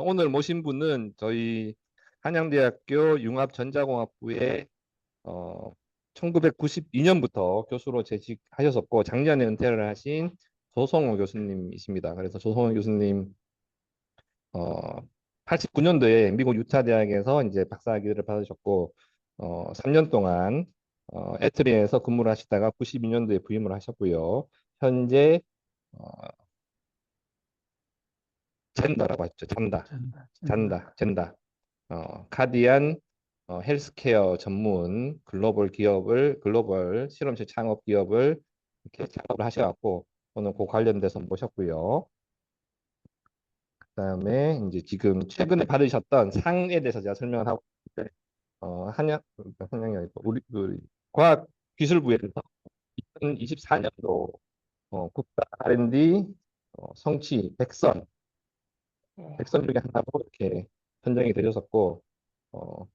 오늘 모신 분은 저희 한양대학교 융합전자공학부에 어, 1992년부터 교수로 재직하셨었고 작년에 은퇴를 하신 조성호 교수님이십니다. 그래서 조성호 교수님 89년도에 미국 유타 대학에서 이제 박사학위를 받으셨고 3년 동안 애트리에서 근무를 하시다가 92년도에 부임을 하셨고요. 현재 어, 젠다라고 하죠. 된다, 된다. 젠다. 카디안 헬스케어 전문 글로벌 실험실 창업 기업을 이렇게 창업을 하셔갖고 오늘 그 관련돼서 모셨고요. 그다음에 이제 지금 최근에 받으셨던 상에 대해서 제가 설명을 하고 있는데 한양이 아니고 우리 그 과학기술부에서 2024년도 국가 R&D 성취 100선 중에 하나로 이렇게 선정이 되셨었고 어,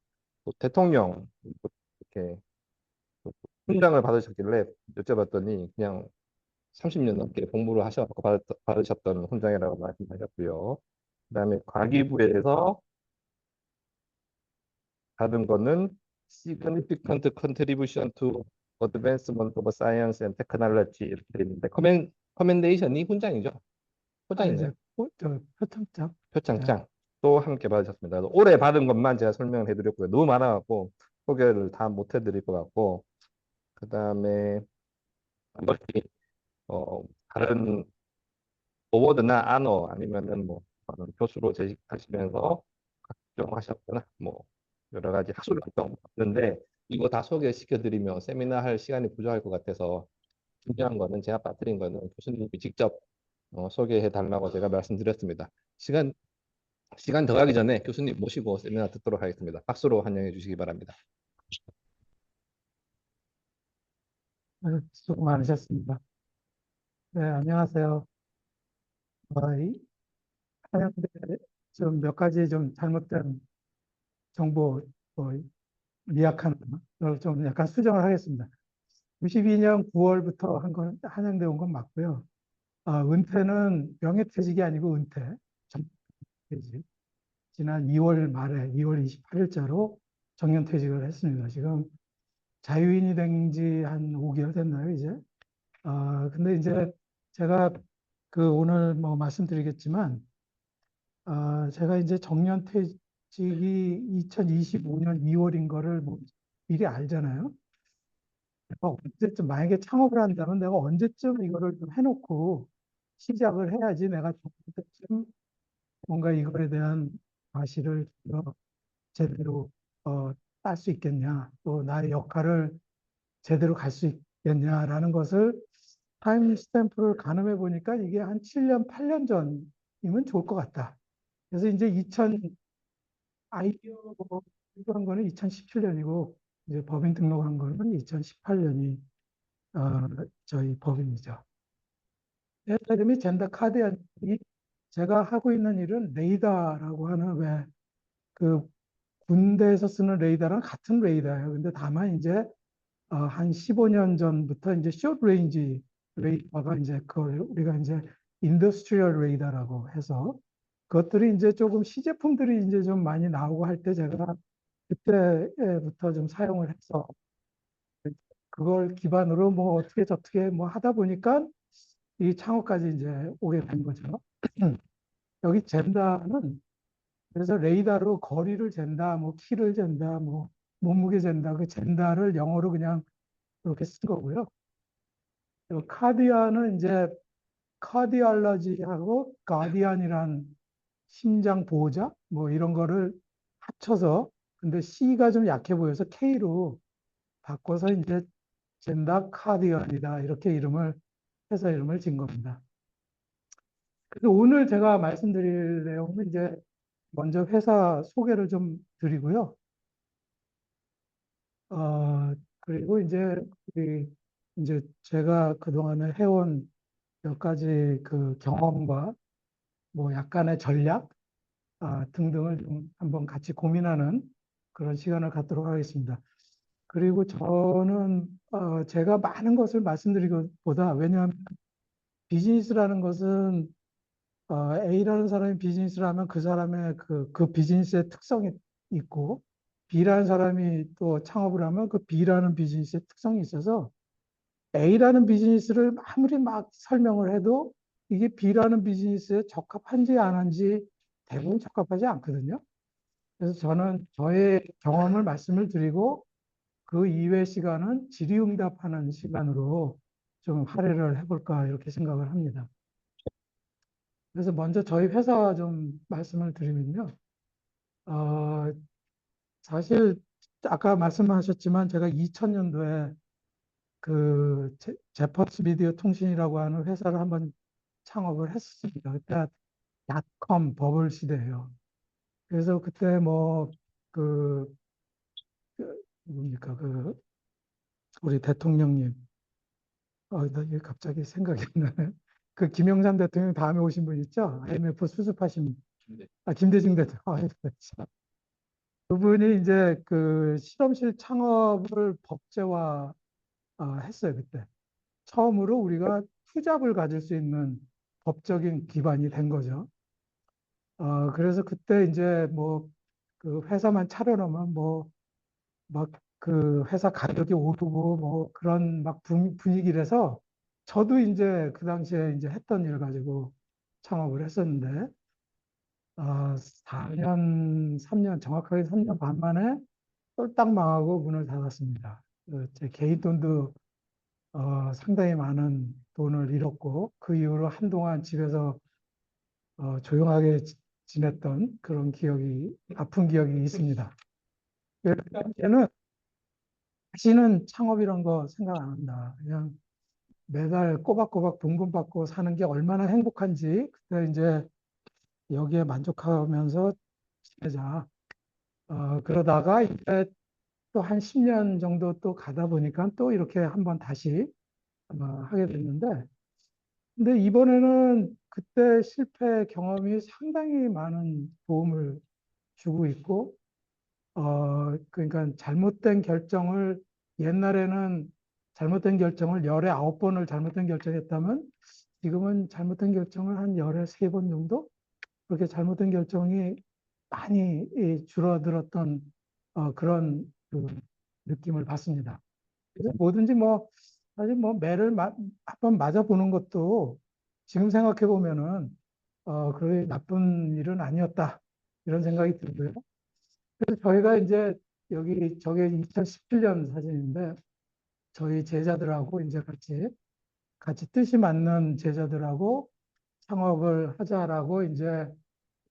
또 대통령 이렇게 훈장을 받으셨길래 여쭤봤더니 그냥 30년 넘게 공부를 하셔서 받으셨던 훈장이라고 말씀하셨고요. 그다음에 과기부에서 받은 거는 Significant Contribution to Advancement of Science and Technology 이렇게 돼 있는데 커멘데이션이 훈장이죠? 이제 훈장인가요? 표창장. 네. 표창장 또 함께 받으셨습니다. 올해 받은 것만 제가 설명을 해드렸고요. 너무 많아갖고 소개를 다 못 해드릴 것 같고 그다음에 나머지 다른 어워드나 안어 아니면은 뭐 교수로 재직하시면서 각종하셨거나 뭐 여러 가지 학술 활동 있는데 이거 다 소개시켜드리면 세미나 할 시간이 부족할 것 같아서 중요한 거는 제가 빠뜨린 거는 교수님이 직접 소개해 달라고 제가 말씀드렸습니다. 시간 더 가기 전에 교수님 모시고 세미나 듣도록 하겠습니다. 박수로 환영해 주시기 바랍니다. 수고 많으셨습니다. 네, 안녕하세요. 이 한양대 좀 몇 가지 좀 잘못된 정보, 뭐, 미약한 걸 좀 약간 수정을 하겠습니다. 92년 9월부터 한 건 한양대 온 건 맞고요. 은퇴는 명예퇴직이 아니고 은퇴, 정퇴직. 지난 2월 말에 2월 28일자로 정년퇴직을 했습니다. 지금 자유인이 된 지 한 5개월 됐나요, 이제? 근데 이제 제가 그 오늘 뭐 말씀드리겠지만, 제가 이제 정년퇴직이 2025년 2월인 거를 뭐 미리 알잖아요. 언제쯤, 만약에 창업을 한다면 내가 언제쯤 이거를 좀 해놓고 시작을 해야지 내가 그때쯤 뭔가 이거에 대한 과실을 제대로 딸 수 있겠냐, 또 나의 역할을 제대로 갈 수 있겠냐라는 것을 타임 스탬프를 가늠해 보니까 이게 한 7년, 8년 전이면 좋을 것 같다. 그래서 이제 2000 아이디어로 한 거는 2017년이고 이제 법인 등록한 거는 2018년이 저희 법인이죠. 내 이름이 젠더 카드이 제가 하고 있는 일은 레이더라고 하는 왜 그 군대에서 쓰는 레이더랑 같은 레이더예요. 근데 다만 이제 한 15년 전부터 이제 숏 레인지 레이더가 이제 그걸 우리가 이제 인더스트리얼 레이더라고 해서 그것들이 이제 조금 시제품들이 이제 좀 많이 나오고 할 때 제가 그때부터 좀 사용을 해서 그걸 기반으로 뭐 어떻게 저떻게 뭐 하다 보니까 이 창업까지 이제 오게 된 거죠. 여기 잰다는 그래서 레이더로 거리를 잰다, 뭐 키를 잰다, 뭐 몸무게 잰다. 그 잰다를 영어로 그냥 그렇게 쓴 거고요. 카디아는 이제 카디알러지하고 가디안이란 심장 보호자 뭐 이런 거를 합쳐서 근데 C가 좀 약해 보여서 K로 바꿔서 이제 젠다 카디언이다 이렇게 이름을 해서 이름을 진 겁니다. 그래서 오늘 제가 말씀드릴 내용은 이제 먼저 회사 소개를 좀 드리고요. 그리고 이제 제가 그동안에 해온 몇 가지 그 경험과 뭐 약간의 전략 등등을 좀 한번 같이 고민하는 그런 시간을 갖도록 하겠습니다. 그리고 저는 제가 많은 것을 말씀드리기보다 왜냐하면 비즈니스라는 것은 A라는 사람이 비즈니스를 하면 그 사람의 그 비즈니스의 특성이 있고, B라는 사람이 또 창업을 하면 그 B라는 비즈니스의 특성이 있어서 A라는 비즈니스를 아무리 막 설명을 해도 이게 B라는 비즈니스에 적합한지 안 한지 대부분 적합하지 않거든요. 그래서 저는 저의 경험을 말씀을 드리고 그 이외 시간은 질의응답하는 시간으로 좀 할애를 해볼까 이렇게 생각을 합니다. 그래서 먼저 저희 회사 좀 말씀을 드리면요. 어, 사실 아까 말씀하셨지만 제가 2000년도에 그 제퍼스 미디어 통신이라고 하는 회사를 한번 창업을 했습니다. 그때 닷컴 버블 시대예요. 그래서 그때 뭐 그, 뭡니까 그 우리 대통령님 나 이게 갑자기 생각이 안 나네. 그 김영삼 대통령 다음에 오신 분 있죠? IMF 수습하신 김대중 대통령. 참. 그분이 이제 그 실험실 창업을 법제화 했어요, 그때. 처음으로 우리가 투잡을 가질 수 있는 법적인 기반이 된 거죠. 그래서 그때 이제 뭐 그 회사만 차려놓으면 뭐 막 그 회사 가격이 오르고 뭐 그런 막 분위기라서 저도 이제 그 당시에 이제 했던 일 가지고 창업을 했었는데 4년, 3년, 정확하게 3년 반 만에 쫄딱 망하고 문을 닫았습니다. 제 개인 돈도 상당히 많은 돈을 잃었고 그 이후로 한동안 집에서 조용하게 지냈던 그런 기억이 아픈 기억이 있습니다. 그 당시에는 다시는 창업이란 거 생각 안 한다. 그냥 매달 꼬박꼬박 봉급 받고 사는 게 얼마나 행복한지 그때 이제 여기에 만족하면서 지내자. 그러다가 이제 또 한 10년 정도 또 가다 보니까 또 이렇게 한번 다시 하게 됐는데, 근데 이번에는 그때 실패 경험이 상당히 많은 도움을 주고 있고, 그러니까 잘못된 결정을 옛날에는 잘못된 결정을 열에 9번을 잘못된 결정했다면 지금은 잘못된 결정을 한 열에 3번 정도 그렇게 잘못된 결정이 많이 줄어들었던 그런 그 느낌을 받습니다. 그래서 뭐든지 뭐 사실 뭐 매를 한번 맞아보는 것도 지금 생각해 보면은 그게 나쁜 일은 아니었다 이런 생각이 들고요. 그래서 저희가 이제 여기 저게 2017년 사진인데 저희 제자들하고 이제 같이 뜻이 맞는 제자들하고 창업을 하자라고 이제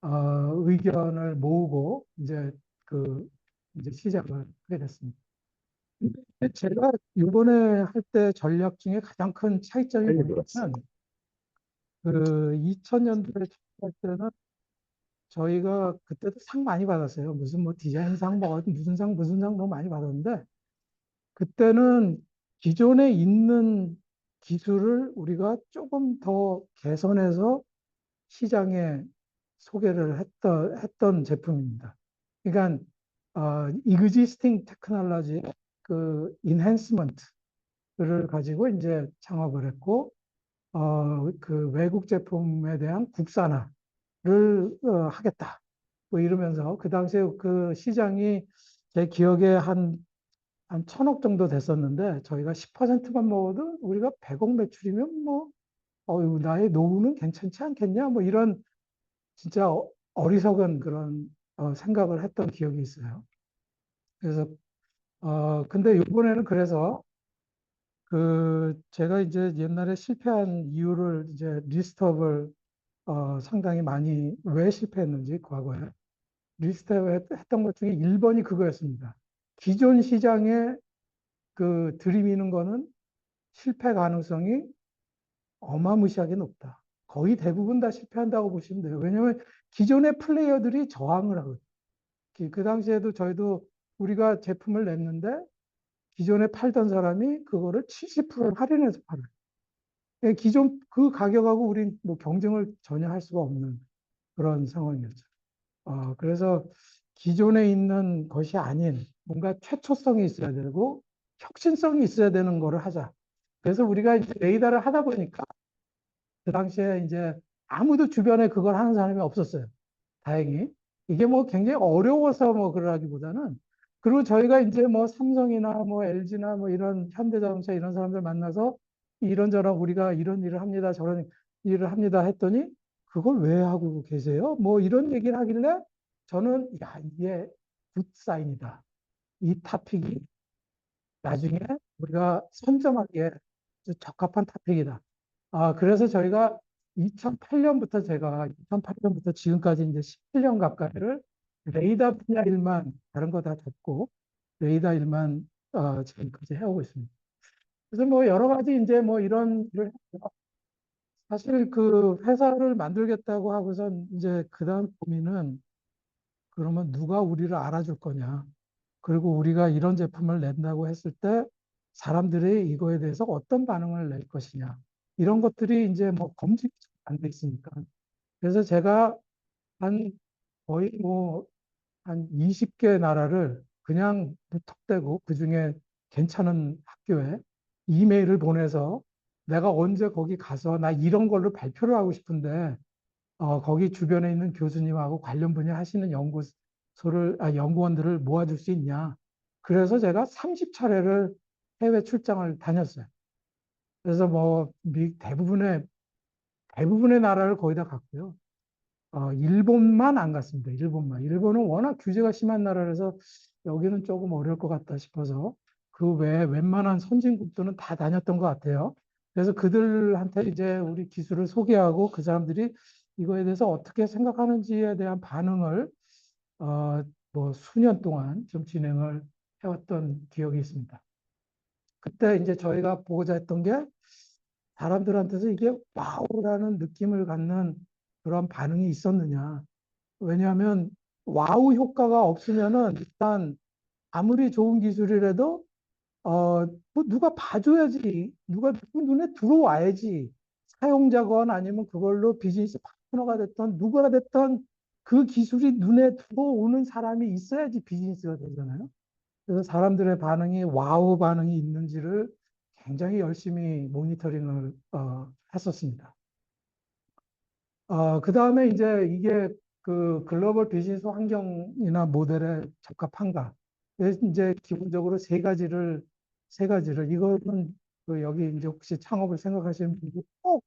의견을 모으고 그 이제 시작을 하게 됐습니다. 근데 제가 이번에 할 때 전략 중에 가장 큰 차이점이 뭐냐면 그 2000년도에 할 때는 저희가 그때도 상 많이 받았어요. 무슨 뭐 디자인상 뭐 무슨 상 뭐 많이 받았는데 그때는 기존에 있는 기술을 우리가 조금 더 개선해서 시장에 소개를 했던 제품입니다. 그러니까 existing technology 그 enhancement를 가지고 이제 창업을 했고 그 외국 제품에 대한 국산화를 하겠다. 뭐 이러면서 그 당시에 그 시장이 제 기억에 한 1000억 정도 됐었는데 저희가 10%만 먹어도 우리가 100억 매출이면 뭐 나의 노후는 괜찮지 않겠냐 뭐 이런 진짜 어리석은 그런 생각을 했던 기억이 있어요. 그래서 근데 이번에는 그래서 그 제가 이제 옛날에 실패한 이유를 이제 리스트업을 상당히 많이 왜 실패했는지 과거에 리스트업 했던 것 중에 1번이 그거였습니다. 기존 시장에 그 들이미는 거는 실패 가능성이 어마무시하게 높다. 거의 대부분 다 실패한다고 보시면 돼요. 왜냐하면 기존의 플레이어들이 저항을 하거든요. 그 당시에도 저희도 우리가 제품을 냈는데 기존에 팔던 사람이 그거를 70% 할인해서 팔아요. 기존 그 가격하고 우린 뭐 경쟁을 전혀 할 수가 없는 그런 상황이었죠. 그래서 기존에 있는 것이 아닌 뭔가 최초성이 있어야 되고 혁신성이 있어야 되는 거를 하자. 그래서 우리가 이제 레이더를 하다 보니까 그 당시에 이제 아무도 주변에 그걸 하는 사람이 없었어요. 다행히. 이게 뭐 굉장히 어려워서 뭐 그러기보다는, 그리고 저희가 이제 뭐 삼성이나 뭐 LG나 뭐 이런 현대자동차 이런 사람들 만나서 이런저런 우리가 이런 일을 합니다. 저런 일을 합니다 했더니 그걸 왜 하고 계세요? 뭐 이런 얘기를 하길래 저는 야, 이게 굿 사인이다. 이 토픽이 나중에 우리가 선점하기에 아주 적합한 토픽이다. 그래서 저희가 2008년부터 제가 2008년부터 지금까지 이제 17년 가까이를 레이더 분야 일만 다른 거 다 접고 레이더 일만 지금까지 해오고 있습니다. 그래서 뭐 여러 가지 이제 뭐 이런 일을 했고요. 사실 그 회사를 만들겠다고 하고선 이제 그다음 고민은 그러면 누가 우리를 알아줄 거냐. 그리고 우리가 이런 제품을 낸다고 했을 때 사람들이 이거에 대해서 어떤 반응을 낼 것이냐. 이런 것들이 이제 뭐 검증이 안 돼 있으니까. 그래서 제가 한 거의 뭐 한 20개 나라를 그냥 무턱대고 그중에 괜찮은 학교에 이메일을 보내서 내가 언제 거기 가서 나 이런 걸로 발표를 하고 싶은데 거기 주변에 있는 교수님하고 관련 분야 하시는 연구원들을 모아줄 수 있냐. 그래서 제가 30차례를 해외 출장을 다녔어요. 그래서 뭐 대부분의 나라를 거의 다 갔고요. 일본만 안 갔습니다. 일본만. 일본은 워낙 규제가 심한 나라라서 여기는 조금 어려울 것 같다 싶어서 그 외에 웬만한 선진국들은 다 다녔던 것 같아요. 그래서 그들한테 이제 우리 기술을 소개하고 그 사람들이 이거에 대해서 어떻게 생각하는지에 대한 반응을 어, 뭐 수년 동안 좀 진행을 해왔던 기억이 있습니다. 그때 이제 저희가 보고자 했던 게 사람들한테서 이게 와우라는 느낌을 갖는 그런 반응이 있었느냐. 왜냐하면 와우 효과가 없으면은 일단 아무리 좋은 기술이라도 뭐 누가 봐줘야지, 누가 누구 눈에 들어와야지. 사용자건 아니면 그걸로 비즈니스 파트너가 됐던 누가 됐던 그 기술이 눈에 들어오는 사람이 있어야지 비즈니스가 되잖아요. 그래서 사람들의 반응이 와우 반응이 있는지를 굉장히 열심히 모니터링을 했었습니다. 그 다음에 이제 이게 그 글로벌 비즈니스 환경이나 모델에 적합한가. 그래서 이제 기본적으로 세 가지를, 이거는 그 여기 이제 혹시 창업을 생각하시는 분들 꼭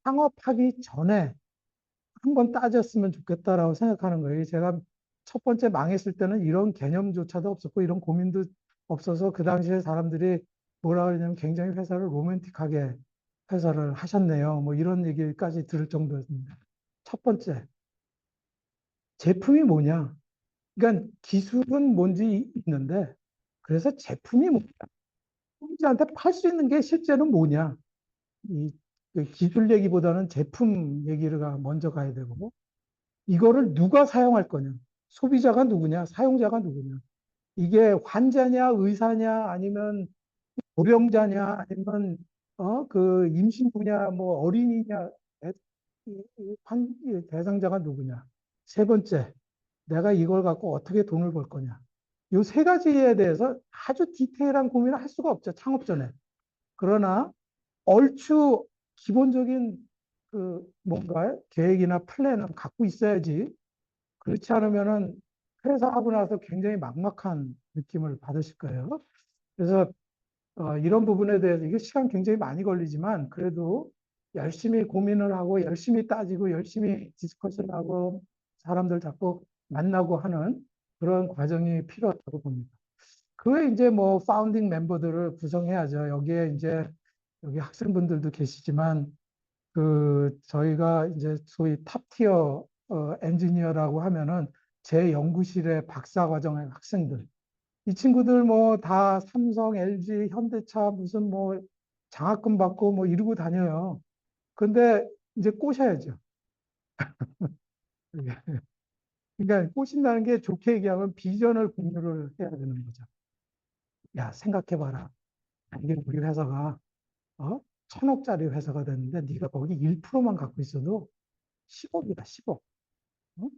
창업하기 전에 한번 따졌으면 좋겠다라고 생각하는 거예요. 제가 첫 번째 망했을 때는 이런 개념조차도 없었고 이런 고민도 없어서 그 당시에 사람들이 뭐라 그러냐면 굉장히 회사를 로맨틱하게 회사를 하셨네요. 뭐 이런 얘기까지 들을 정도였습니다. 첫 번째, 제품이 뭐냐? 그러니까 기술은 뭔지 있는데, 그래서 제품이 뭐냐? 소비자한테 팔 수 있는 게 실제는 뭐냐? 그 기술 얘기보다는 제품 얘기가 먼저 가야 되고, 이거를 누가 사용할 거냐? 소비자가 누구냐? 사용자가 누구냐? 이게 환자냐, 의사냐, 아니면 고령자냐, 아니면 그 임신부냐, 뭐 어린이냐, 대, 대상자가 누구냐? 세 번째, 내가 이걸 갖고 어떻게 돈을 벌 거냐. 이 세 가지에 대해서 아주 디테일한 고민을 할 수가 없죠. 창업 전에. 그러나 얼추 기본적인 그 뭔가 계획이나 플랜은 갖고 있어야지. 그렇지 않으면은 회사하고 나서 굉장히 막막한 느낌을 받으실 거예요. 그래서 이런 부분에 대해서 이게 시간 굉장히 많이 걸리지만 그래도 열심히 고민을 하고 열심히 따지고 열심히 디스커션하고 사람들 자꾸 만나고 하는 그런 과정이 필요하다고 봅니다. 그 외에 이제 뭐 파운딩 멤버들을 구성해야죠. 여기에 이제 여기 학생분들도 계시지만 그 저희가 이제 소위 탑티어 엔지니어라고 하면은 제 연구실의 박사과정의 학생들 이 친구들 뭐 다 삼성, LG, 현대차 무슨 뭐 장학금 받고 뭐 이러고 다녀요. 근데 이제 꼬셔야죠. 그러니까 꼬신다는 게 좋게 얘기하면 비전을 공유를 해야 되는 거죠. 야, 생각해봐라. 이게 우리 회사가 어? 1,000억짜리 회사가 됐는데 네가 거기 1%만 갖고 있어도 10억이다, 10억. 어?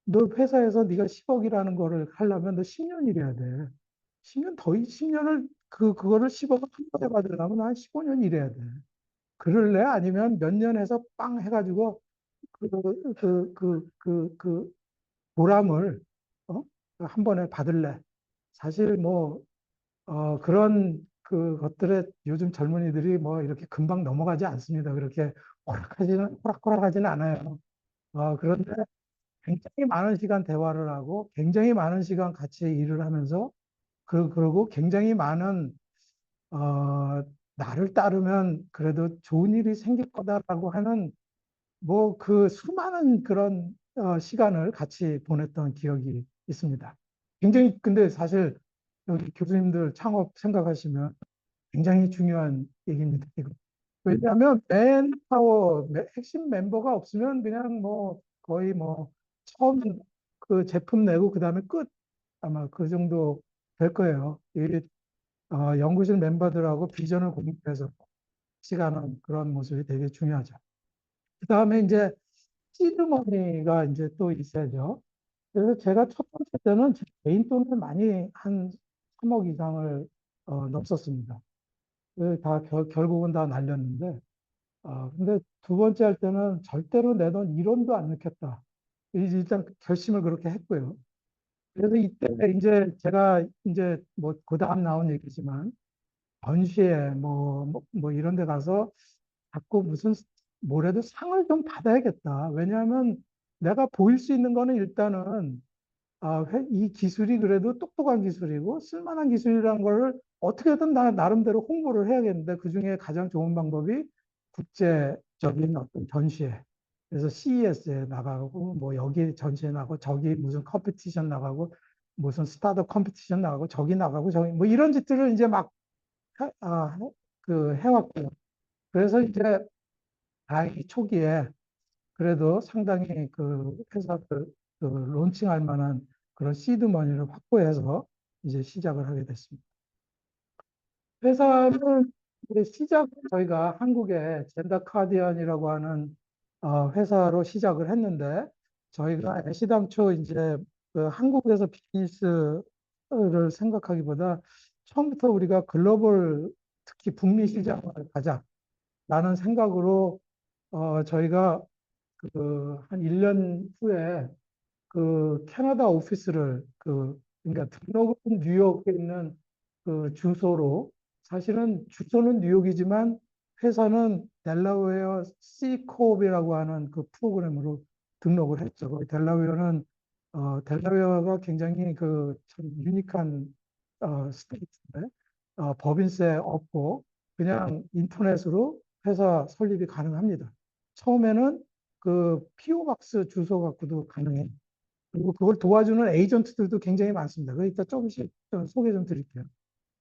너 회사에서 네가 10억이라는 거를 하려면 너 10년 일해야 돼. 10년 더, 10년을 그거를 10억을 한 번에 받으려면 한 15년 일해야 돼. 그럴래? 아니면 몇 년 해서 빵 해가지고 그 보람을 한 번에 받을래. 사실 뭐 그런 것들에 요즘 젊은이들이 뭐 이렇게 금방 넘어가지 않습니다. 그렇게 호락호락하지는 않아요. 그런데 굉장히 많은 시간 대화를 하고 굉장히 많은 시간 같이 일을 하면서 그리고 굉장히 많은 나를 따르면 그래도 좋은 일이 생길 거다라고 하는 뭐 그 수많은 그런 시간을 같이 보냈던 기억이 있습니다. 굉장히 근데 사실 여기 교수님들 창업 생각하시면 굉장히 중요한 얘기입니다. 이거. 왜냐하면 핵심 멤버가 없으면 그냥 뭐 거의 뭐 처음 그 제품 내고 그다음에 끝 아마 그 정도 될 거예요. 이 연구실 멤버들하고 비전을 공유해서 시간은 그런 모습이 되게 중요하죠. 그다음에 이제 시드머니가 이제 또 있어야죠. 그래서 제가 첫 번째 때는 제 개인 돈을 많이 한 3억 이상을 넘었습니다. 결국은 다 날렸는데, 근데 두 번째 할 때는 절대로 내 돈 1원도 안 넣겠다. 일단 결심을 그렇게 했고요. 그래서 이때 이제 제가 이제 뭐 그 다음 나온 얘기지만 전시회 뭐 이런 데 가서 자꾸 무슨 뭐라도 상을 좀 받아야겠다. 왜냐하면 내가 보일 수 있는 거는 일단은 이 기술이 그래도 똑똑한 기술이고 쓸만한 기술이라는 걸 어떻게든 나름대로 홍보를 해야겠는데 그중에 가장 좋은 방법이 국제적인 어떤 전시회. 그래서 CES에 나가고 뭐 여기 전시회 나가고 저기 무슨 컴피티션 나가고 무슨 스타트업 컴피티션 나가고 저기 나가고 저기 뭐 이런 짓들을 이제 막 해, 아, 해왔고요. 그래서 이제 다행히 초기에 그래도 상당히 그 회사들 론칭할 만한 그런 시드 머니를 확보해서 이제 시작을 하게 됐습니다. 회사는 이제 저희가 한국의 젠더 카디언이라고 하는 회사로 시작을 했는데 저희가 애시당초 이제 그 한국에서 비즈니스를 생각하기보다 처음부터 우리가 글로벌 특히 북미 시장을 가자라는 생각으로 저희가 한 1년 후에 그 캐나다 오피스를 그러니까 등록은 뉴욕에 있는 그 주소로 사실은 주소는 뉴욕이지만 회사는 델라웨어 C코업이라고 하는 그 프로그램으로 등록을 했죠. 델라웨어가 굉장히 그 참 유니크한 스테이트인데 법인세 없고 그냥 인터넷으로 회사 설립이 가능합니다. 처음에는 그 PO박스 주소 갖고도 가능해요. 그리고 그걸 도와주는 에이전트들도 굉장히 많습니다. 그 이따 조금씩 좀 소개 좀 드릴게요.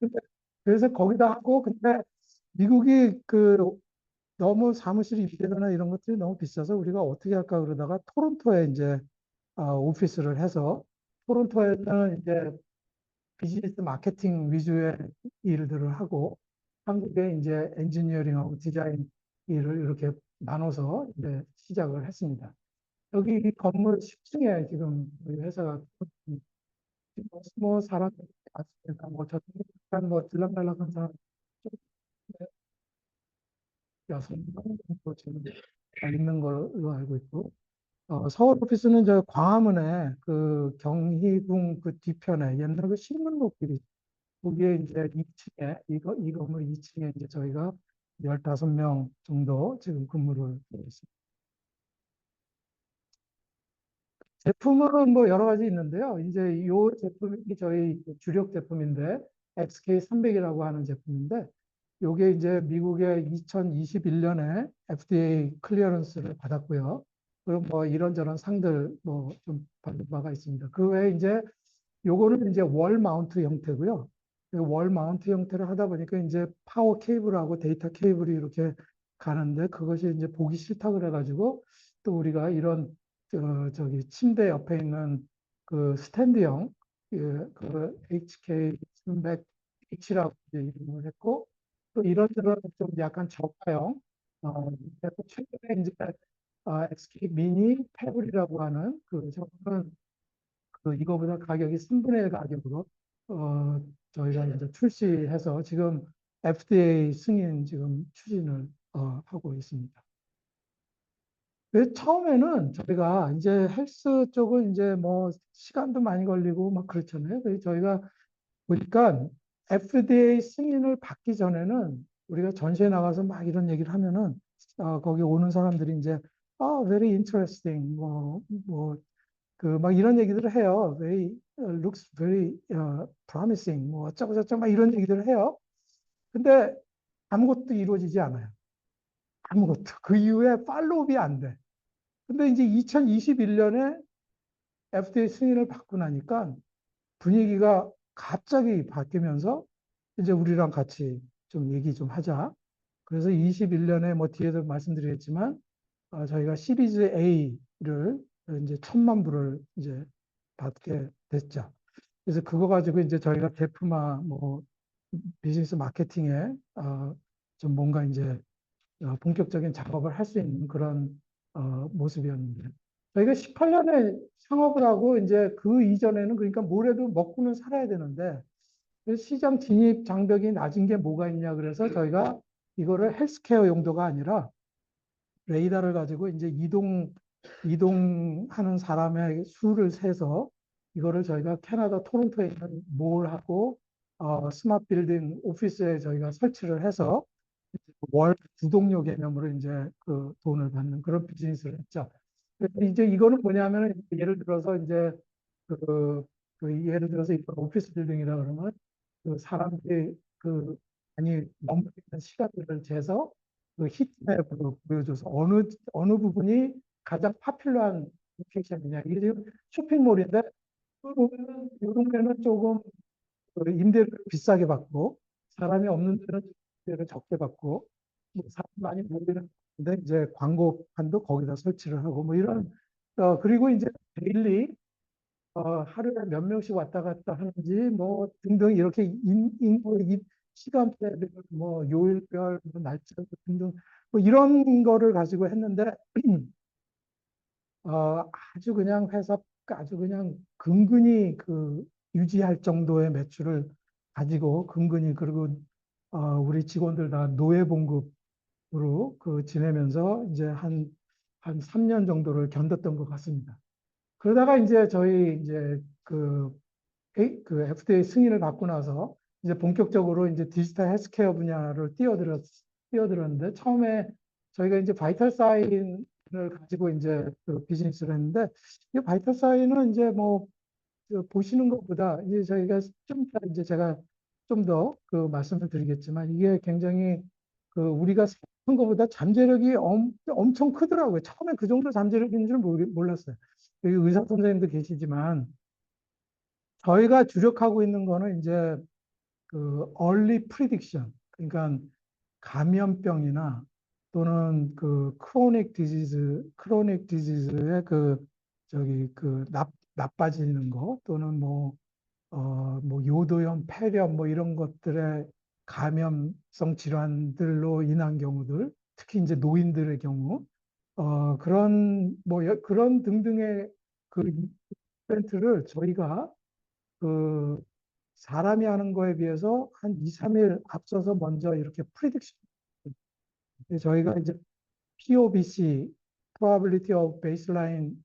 근데 그래서 거기다 하고 근데 미국이 너무 사무실 임대료나 이런 것들이 너무 비싸서 우리가 어떻게 할까 그러다가 토론토에 이제 오피스를 해서 토론토에는 이제 비즈니스 마케팅 위주의 일들을 하고 한국에 이제 엔지니어링하고 디자인 일을 이렇게 나눠서 이제 시작을 했습니다. 여기 이 건물 10층에 지금 우리 회사가 뭐 사람들이 많습니다. 뭐 저쪽에 약간 뭐 들락날락한 사람 여섯 명 정도 지금 있는 걸로 알고 있고 서울 오피스는 저 광화문에 그 경희궁 그 뒤편에 옛날 그 신문록길이 거기에 이제 2층에 이 건물 2층에 이제 저희가 15명 정도 지금 근무를 하고 있습니다. 제품은 뭐 여러 가지 있는데요. 이제 이 제품이 저희 주력 제품인데 XK300이라고 하는 제품인데 요게 이제 미국의 2021년에 FDA 클리어런스를 받았고요. 그럼 뭐 이런저런 상들 뭐 좀 받은 바가 있습니다. 그 외에 이제 요거는 이제 월 마운트 형태고요. 월 마운트 형태를 하다 보니까 이제 파워 케이블하고 데이터 케이블이 이렇게 가는데 그것이 이제 보기 싫다 그래가지고 또 우리가 이런 저기 침대 옆에 있는 그 스탠드형 그 HK300H라고 이름을 했고 또 이런저런 좀 약간 저가형 그리고 최근에 이제 XK 미니 패블이라고 하는 그 제품은 이거보다 가격이 3분의 1 가격으로 어, 저희가 이제 출시해서 지금 FDA 승인 지금 추진을 하고 있습니다. 왜 처음에는 저희가 이제 헬스 쪽은 이제 뭐 시간도 많이 걸리고 막 그렇잖아요. 그래서 저희가 보니까 FDA 승인을 받기 전에는 우리가 전시회 나가서 막 이런 얘기를 하면은 거기 오는 사람들이 이제 very interesting 그 막 이런 얘기들을 해요. very looks very promising 뭐 어쩌고 저쩌고 막 이런 얘기들을 해요. 근데 아무것도 이루어지지 않아요. 아무것도. 그 이후에 팔로우업이 안 돼. 근데 이제 2021년에 FDA 승인을 받고 나니까 분위기가 갑자기 바뀌면서 이제 우리랑 같이 좀 얘기 좀 하자. 그래서 21년에 뭐 뒤에도 말씀드리겠지만 저희가 시리즈 A를 이제 1,000만 부를 이제 받게 됐죠. 그래서 그거 가지고 이제 저희가 제품화 뭐 비즈니스 마케팅에 좀 뭔가 이제 본격적인 작업을 할 수 있는 그런 모습이었는데 저희가 18년에 창업을 하고 이제 그 이전에는 그러니까 뭐래도 먹고는 살아야 되는데 그 시장 진입 장벽이 낮은 게 뭐가 있냐 그래서 저희가 이거를 헬스케어 용도가 아니라 레이더를 가지고 이제 이동하는 사람의 수를 세서 이거를 저희가 캐나다 토론토에 있는 몰하고 스마트 빌딩 오피스에 저희가 설치를 해서 월 구독료 개념으로 이제 그 돈을 받는 그런 비즈니스를 했죠. 근데 이제 이거는 뭐냐면 예를 들어서 이제 그, 예를 들어서 이런 오피스 빌딩이라 그러면 그 사람들이 그 많이 머무르는 시간들을 재서 그 히트맵으로 보여줘서 어느 부분이 가장 파퓰러한 로케이션이냐. 이게 지금 쇼핑몰인데 그 보면은 이 동네는 조금 그 임대를 비싸게 받고 사람이 없는 데는 임대를 적게 받고 뭐 사람 많이 모이는 데 이제 광고판도 거기다 설치를 하고 뭐 이런 그리고 이제 데일리 하루에 몇 명씩 왔다 갔다 하는지 뭐 등등 이렇게 시간대별 뭐 요일별 뭐 날짜 등등 뭐 이런 거를 가지고 했는데 아주 그냥 회사 아주 그냥 근근히 그 유지할 정도의 매출을 가지고 근근히 그리고 우리 직원들 다 노예 봉급으로 그 지내면서 이제 한 3년 정도를 견뎠던 것 같습니다. 그러다가 이제 저희 이제 그 FDA 승인을 받고 나서 이제 본격적으로 이제 디지털 헬스케어 분야를 뛰어들었는데 처음에 저희가 이제 바이탈 사인을 가지고 이제 그 비즈니스를 했는데 이 바이탈 사인은 이제 뭐 보시는 것보다 이제 저희가 좀 이따 이제 제가 좀 더 그 말씀을 드리겠지만 이게 굉장히 그 우리가 생각한 것보다 잠재력이 엄청 크더라고요. 처음에 그 정도 잠재력인 줄 몰랐어요. 여기 의사 선생님도 계시지만 저희가 주력하고 있는 거는 이제 그 early prediction, 그러니까 감염병이나 또는 그 크로닉 디지즈의 그 저기 그 나빠지는 거 또는 뭐 요도염, 폐렴 뭐 이런 것들의 감염성 질환들로 인한 경우들, 특히 이제 노인들의 경우, 그런 등등의 그 이벤트를 저희가 그 사람이 하는 거에 비해서 한 2, 3일 앞서서 먼저 이렇게 프리딕션 저희가 이제 POBC, Probability of Baseline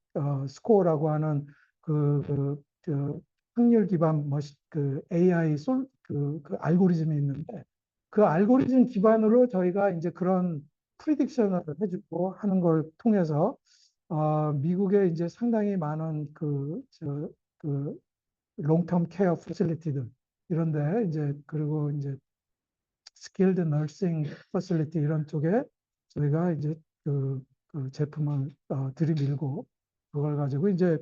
Score라고 하는 그 확률 기반 그 AI 그 알고리즘이 있는데 그 알고리즘 기반으로 저희가 이제 그런 프리딕션을 해주고 하는 걸 통해서 미국에 이제 상당히 많은 그 롱텀 케어 패실리티들 이런데 이제 그리고 이제 스킬드 너싱 패실리티 이런 쪽에 저희가 이제 그 제품을 들이밀고 그걸 가지고 이제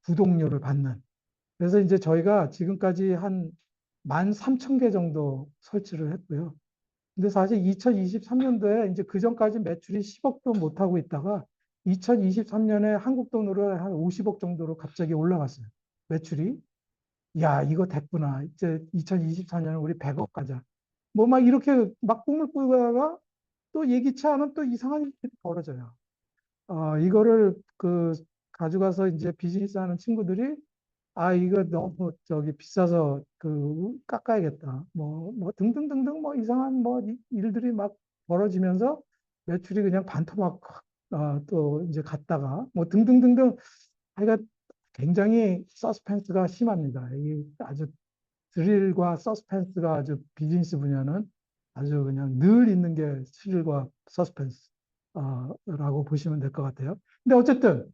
구독료를 받는 그래서 이제 저희가 지금까지 한 13,000개 정도 설치를 했고요. 근데 사실 2023년도에 이제 그 전까지 매출이 10억도 못 하고 있다가 2023년에 한국 돈으로 한 50억 정도로 갑자기 올라갔어요. 매출이. 야, 이거 됐구나. 이제 2024년에 우리 100억 가자. 뭐 막 이렇게 막 꿈을 꾸다가 또 예기치 않은 또 이상한 일이 벌어져요. 이거를 그 가져가서 이제 비즈니스 하는 친구들이 이거 너무 저기 비싸서 그 깎아야겠다. 뭐 등등등등 뭐 이상한 뭐 일들이 막 벌어지면서 매출이 그냥 반토막 또 이제 갔다가 뭐 등등등등 하여간 굉장히 서스펜스가 심합니다. 이 아주 스릴과 서스펜스가 아주 비즈니스 분야는 아주 그냥 늘 있는 게 스릴과 서스펜스 라고 보시면 될 것 같아요. 근데 어쨌든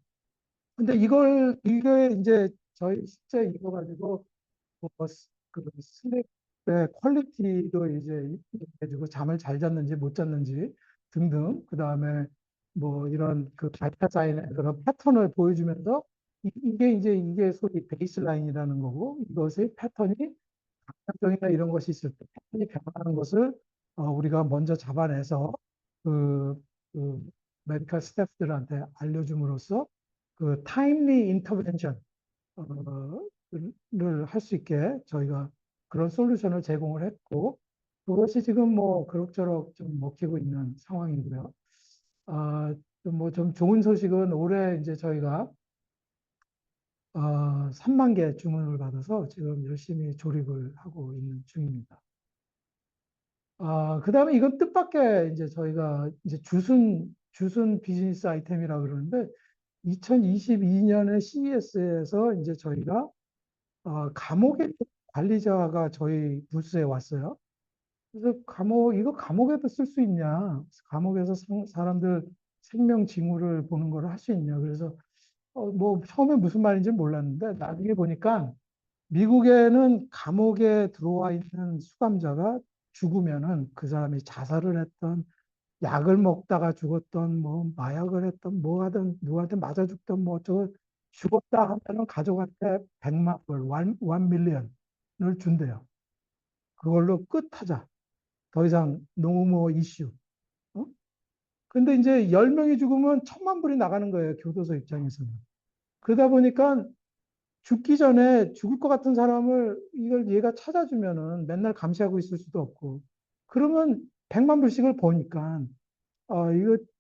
근데 이게 이제 저희 실제 이거 가지고 뭐, 그 슬립의 퀄리티도 이제 해주고 잠을 잘 잤는지 못 잤는지 등등 그 다음에 뭐 이런 그 발타 사인의 그런 패턴을 보여주면서 이게 소위 베이스라인이라는 거고 이것의 패턴이 감정이나 이런 것이 있을 때 패턴이 변하는 것을 우리가 먼저 잡아내서 그, 그 메디컬 스태프들한테 알려줌으로써 그 타임리 인터벤션 를 할 수 있게 저희가 그런 솔루션을 제공을 했고 그것이 지금 뭐 그럭저럭 좀 먹히고 있는 상황이고요. 뭐 좀 좋은 소식은 올해 이제 저희가 3만 개 주문을 받아서 지금 열심히 조립을 하고 있는 중입니다. 그다음에 이건 뜻밖의 이제 저희가 이제 주순 비즈니스 아이템이라 그러는데 2022년에 CES에서 이제 저희가 감옥의 관리자가 저희 부스에 왔어요. 그래서 이거 감옥에도 쓸 수 있냐? 감옥에서 사람들 생명 징후를 보는 걸 할 수 있냐? 그래서 뭐 처음에 무슨 말인지 몰랐는데 나중에 보니까 미국에는 감옥에 들어와 있는 수감자가 죽으면은 그 사람이 자살을 했던 약을 먹다가 죽었던 뭐 마약을 했던 뭐 하든 누구한테 맞아 죽던 뭐 저 죽었다 하면은 가족한테 100만 불, 1밀리언을 준대요. 그걸로 끝하자. 더 이상 노모 이슈. 어? 근데 이제 10명이 죽으면 1,000만 불이 나가는 거예요. 교도소 입장에서는. 그러다 보니까 죽기 전에 죽을 것 같은 사람을 이걸 얘가 찾아주면은 맨날 감시하고 있을 수도 없고 그러면 100만 불씩을 버니까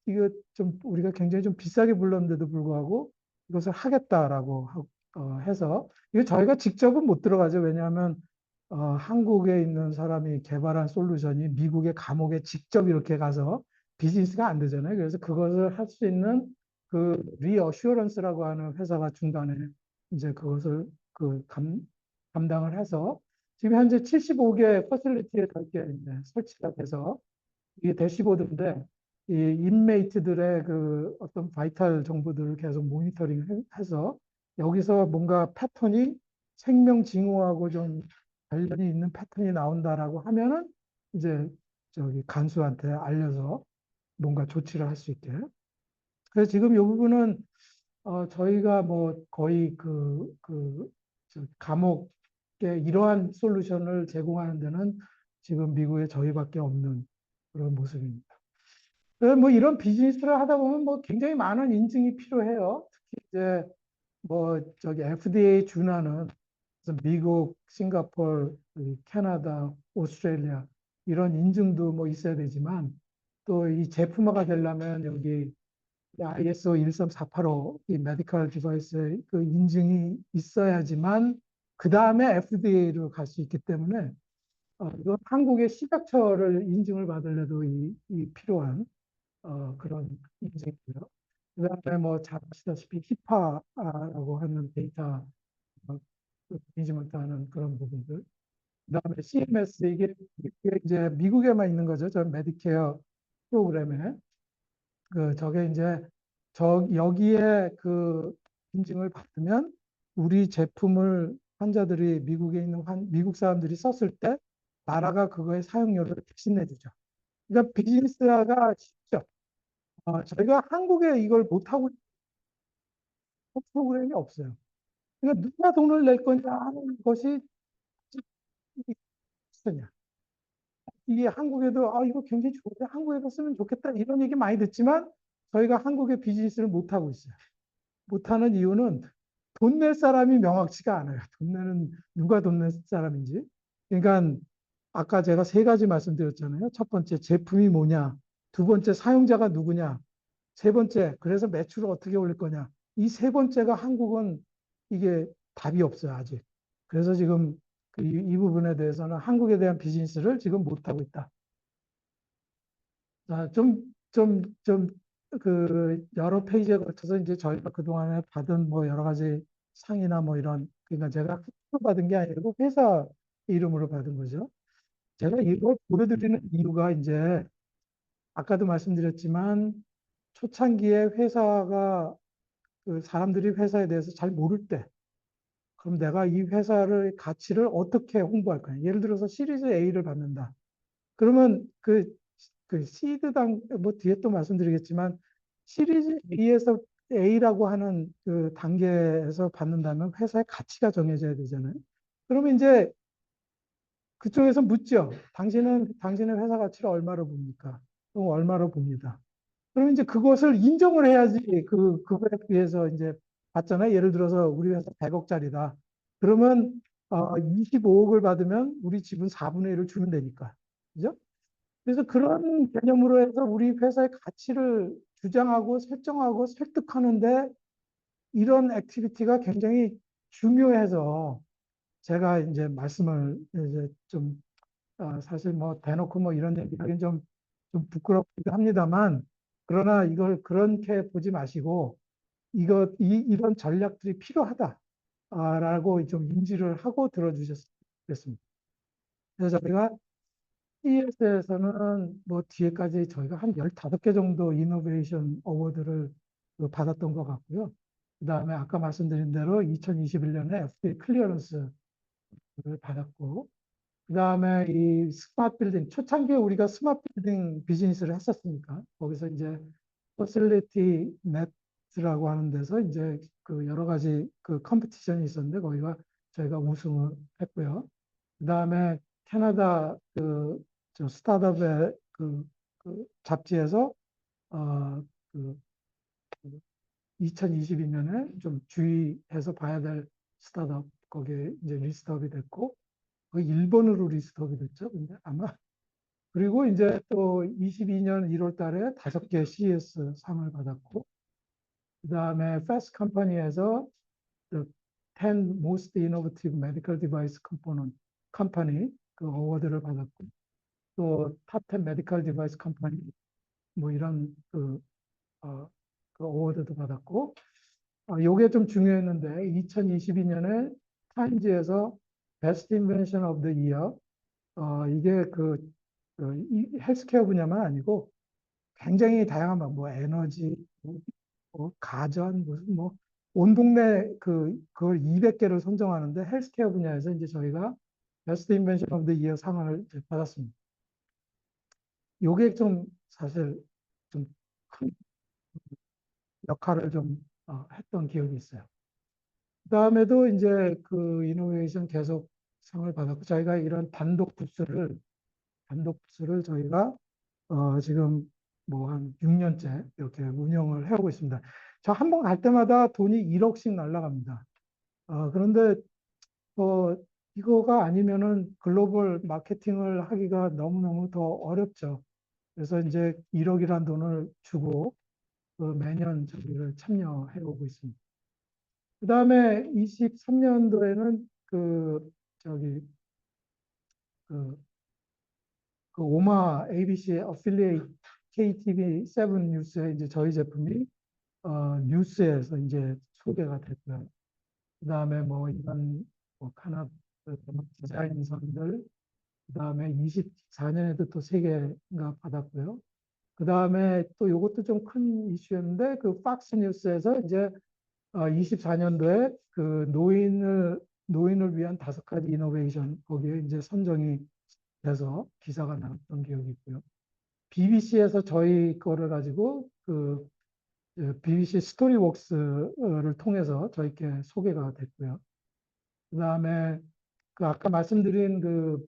이거 좀 우리가 굉장히 좀 비싸게 불렀는데도 불구하고 이것을 하겠다라고 해서 이거 저희가 직접은 못 들어가죠. 왜냐하면 한국에 있는 사람이 개발한 솔루션이 미국의 감옥에 직접 이렇게 가서 비즈니스가 안 되잖아요. 그래서 그것을 할 수 있는 그 리어슈어런스라고 하는 회사가 중간에 이제 그것을 감당을 해서 지금 현재 75개 퍼실리티에 이렇게 설치가 돼서 이게 대시보드인데 이 인메이트들의 그 어떤 바이탈 정보들을 계속 모니터링 해서 여기서 뭔가 패턴이 생명 징후하고 좀 관련이 있는 패턴이 나온다라고 하면은 이제 저기 간수한테 알려서 뭔가 조치를 할 수 있게. 그래서 지금 이 부분은 저희가 뭐 거의 저 감옥에 이러한 솔루션을 제공하는 데는 지금 미국에 저희밖에 없는 그런 모습입니다. 그래서 뭐 이런 비즈니스를 하다 보면 뭐 굉장히 많은 인증이 필요해요. 특히 이제 뭐 저기 FDA 준하는 그래서 미국, 싱가포르, 캐나다, 오스트레일리아 이런 인증도 뭐 있어야 되지만 또 이 제품화가 되려면 여기 ISO 13485 이 메디컬 디바이스의 그 인증이 있어야지만 그 다음에 FDA로 갈 수 있기 때문에 이건 한국의 식약처를 인증을 받으려도 이 필요한 그런 인증이고요. 그다음에 뭐 잘 아시다시피 히파라고 하는 데이터 매니지먼트하는 그런 부분들. 그다음에 CMS 이게 이제 미국에만 있는 거죠. 저 메디케어 프로그램에 저게 이제 여기에 그 인증을 받으면 우리 제품을 환자들이 미국에 있는 미국 사람들이 썼을 때 나라가 그거의 사용료를 대신 내주죠. 그러니까 비즈니스가 쉽죠. 저희가 한국에 이걸 못하고 있는 프로그램이 없어요. 그러니까 누가 돈을 낼 거냐 하는 것이 있으냐. 이게 한국에도 이거 굉장히 좋은데 한국에서 쓰면 좋겠다 이런 얘기 많이 듣지만 저희가 한국의 비즈니스를 못하고 있어요. 못하는 이유는 돈 낼 사람이 명확치가 않아요. 누가 돈 낼 사람인지. 그러니까 아까 제가 세 가지 말씀드렸잖아요. 첫 번째, 제품이 뭐냐. 두 번째, 사용자가 누구냐. 세 번째, 그래서 매출을 어떻게 올릴 거냐. 이 세 번째가 한국은 이게 답이 없어요, 아직. 그래서 지금 이 부분에 대해서는 한국에 대한 비즈니스를 지금 못하고 있다. 좀 여러 페이지에 걸쳐서 이제 저희가 그동안에 받은 뭐 여러 가지 상이나 뭐 이런, 그러니까 제가 학교로 받은 게 아니고 회사 이름으로 받은 거죠. 제가 이걸 보여드리는 이유가 이제 아까도 말씀드렸지만 초창기에 회사가 사람들이 회사에 대해서 잘 모를 때 그럼 내가 이 회사를 가치를 어떻게 홍보할 거냐. 예를 들어서 시리즈 A를 받는다. 그러면 그 시드당 뭐 뒤에 또 말씀드리겠지만 시리즈 A에서 A라고 하는 그 단계에서 받는다면 회사의 가치가 정해져야 되잖아요. 그러면 이제 그쪽에서 묻죠. 당신의 회사 가치를 얼마로 봅니까? 그럼 얼마로 봅니다. 그럼 이제 그것을 인정을 해야지 그거에 비해서 이제 받잖아요. 예를 들어서 우리 회사 100억짜리다. 그러면 25억을 받으면 우리 지분 4분의 1을 주면 되니까. 그죠? 그래서 그런 개념으로 해서 우리 회사의 가치를 주장하고 설정하고 설득하는데 이런 액티비티가 굉장히 중요해서 제가 이제 말씀을 이제 좀 사실 뭐 대놓고 뭐 이런 얘기하기는 좀 부끄럽기도 합니다만 그러나 이걸 그렇게 보지 마시고 이런 전략들이 필요하다라고 좀 인지를 하고 들어주셨으면 좋겠습니다. 그래서 저희가 CES에서는 뭐 뒤에까지 저희가 한 15개 정도 이노베이션 어워드를 받았던 것 같고요. 그다음에 아까 말씀드린 대로 2021년에 FDA 클리어런스를 받았고, 그다음에 이 스마트 빌딩, 초창기에 우리가 스마트 빌딩 비즈니스를 했었으니까, 거기서 이제 퍼실리티 넷이라고 하는 데서 이제 그 여러 가지 그 컴피티션이 있었는데, 거기가 저희가 우승을 했고요. 그다음에 캐나다 저 스타트업의 그 잡지에서 어, 그 2022년에 좀 주의해서 봐야 될 스타트업 거기에 이제 리스트업이 됐고 거의 일본으로 리스트업이 됐죠. 근데 아마 그리고 이제 또 22년 1월 달에 5개 CES 상을 받았고 그다음에 패스트 컴퍼니에서 the 10 Most Innovative Medical Device Component 컴퍼니 그 어워드를 받았고 또 탑10 메디컬 디바이스 컴퍼니 뭐 이런 그 어워드도 받았고 요게 좀 중요했는데 2022년에 타임즈에서 베스트 인벤션 오브 더 이어 이게 이 헬스케어 분야만 아니고 굉장히 다양한 뭐 에너지 뭐 가전 무슨 뭐 온 동네 그걸 200개를 선정하는데 헬스케어 분야에서 이제 저희가 베스트 인벤션 오브 더 이어 상을 이제 받았습니다. 요게 좀 사실 좀 큰 역할을 좀 했던 기억이 있어요. 그다음에도 이제 그 이노베이션 계속 상을 받았고 저희가 이런 단독 부스를 저희가 지금 뭐 한 6년째 이렇게 운영을 해오고 있습니다. 저 한 번 갈 때마다 돈이 1억씩 날라갑니다. 그런데 이거가 아니면은 글로벌 마케팅을 하기가 너무너무 더 어렵죠. 그래서 이제 1억이란 돈을 주고 매년 저기를 참여해 오고 있습니다. 그 다음에 23년도에는 저기 그, 그 오마 ABC 어필리에이트 KTV 7 뉴스에 이제 저희 제품이 뉴스에서 이제 소개가 됐고요. 그 다음에 뭐 이런 뭐 카나 디자인선들, 그 다음에 24년에도 또 3개가 받았고요. 그 다음에 또 이것도 좀 큰 이슈였는데 그 팍스 뉴스에서 이제 24년도에 그 노인을 위한 5가지 이노베이션 거기에 이제 선정이 돼서 기사가 나왔던 기억이 있고요. BBC에서 저희 거를 가지고 BBC 스토리웍스를 통해서 저희께 소개가 됐고요. 그다음에 그 아까 말씀드린 그